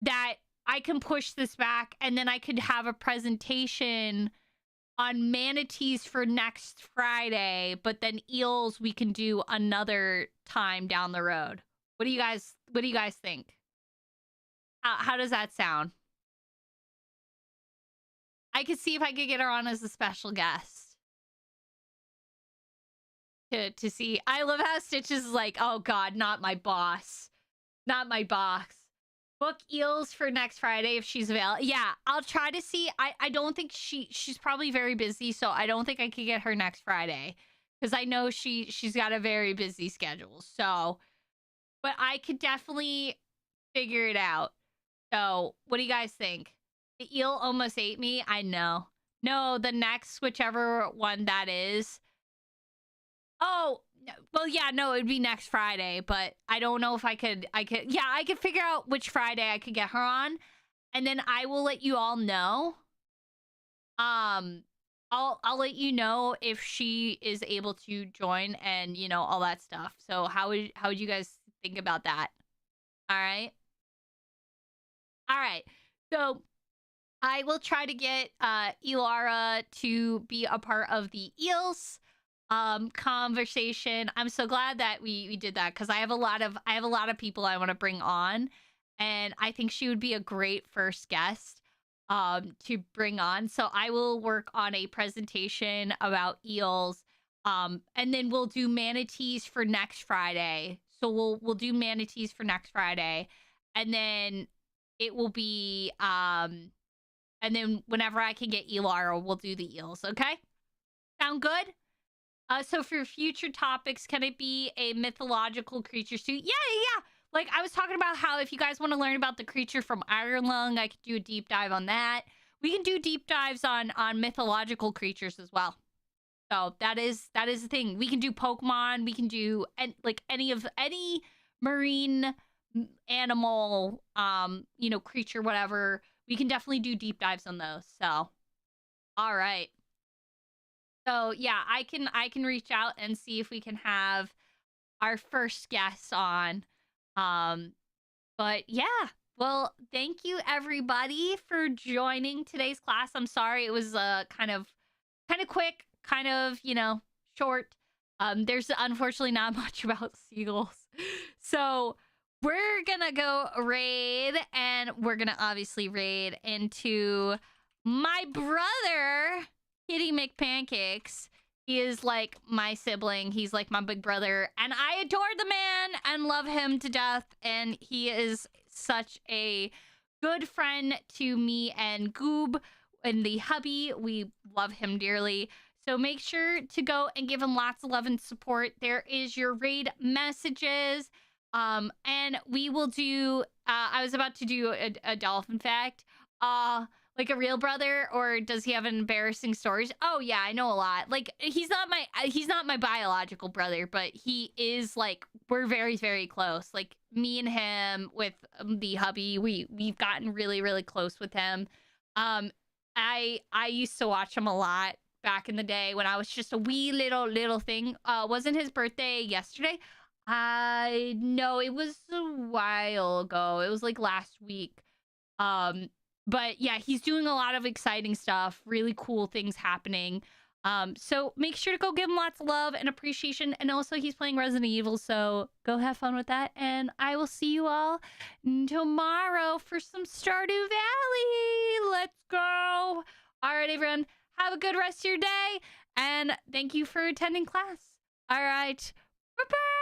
that I can push this back and then I could have a presentation on manatees for next Friday, but then eels we can do another time down the road. What do you guys think? How does that sound? I could see if I could get her on as a special guest. To see. I love how Stitch is like, oh god, not my boss. Not my boss. Book eels for next Friday if she's available. Yeah, I'll try to see. I don't think she's probably very busy, so I don't think I could get her next Friday. Because I know she's got a very busy schedule. So, but I could definitely figure it out. So, what do you guys think? The eel almost ate me? I know. No, the next, whichever one that is. Oh, well, yeah, no, it'd be next Friday, but I don't know if I could, yeah, I could figure out which Friday I could get her on, and then I will let you all know. I'll let you know if she is able to join and, you know, all that stuff. So how would you guys think about that? All right. All right. So I will try to get Elara to be a part of the eels conversation. I'm so glad that we did that, because I have a lot of people I want to bring on, and I think she would be a great first guest to bring on. So I will work on a presentation about eels, and then we'll do manatees for next Friday. So we'll do manatees for next Friday, and then it will be and then whenever I can get Elara, we'll do the eels. Okay, sound good? So for future topics, can it be a mythological creature suit? Yeah. Like, I was talking about how if you guys want to learn about the creature from Ireland, I could do a deep dive on that. We can do deep dives on mythological creatures as well. So that is the thing. We can do Pokemon. We can do any marine animal, you know, creature, whatever, we can definitely do deep dives on those. So, all right. So yeah, I can reach out and see if we can have our first guest on. Um, but yeah, well, thank you everybody for joining today's class. I'm sorry it was kind of quick, kind of, you know, short. There's unfortunately not much about seagulls. So we're gonna go raid, and we're gonna obviously raid into my brother, Kitty McPancakes. He is like my sibling. He's like my big brother, and I adore the man and love him to death. And he is such a good friend to me and Goob and the hubby. We love him dearly. So make sure to go and give him lots of love and support. There is your raid messages. And we will do, I was about to do a dolphin fact. Like a real brother, or does he have an embarrassing stories? Oh yeah, I know a lot. Like he's not my biological brother, but he is like, we're very, very close. Like me and him with the hubby, we've gotten really, really close with him. I used to watch him a lot back in the day when I was just a wee little thing. Wasn't his birthday yesterday? I know it was a while ago. It was like last week. But yeah, he's doing a lot of exciting stuff, really cool things happening. So make sure to go give him lots of love and appreciation. And also he's playing Resident Evil, so go have fun with that. And I will see you all tomorrow for some Stardew Valley. Let's go. All right, everyone. Have a good rest of your day. And thank you for attending class. All right. Bye-bye.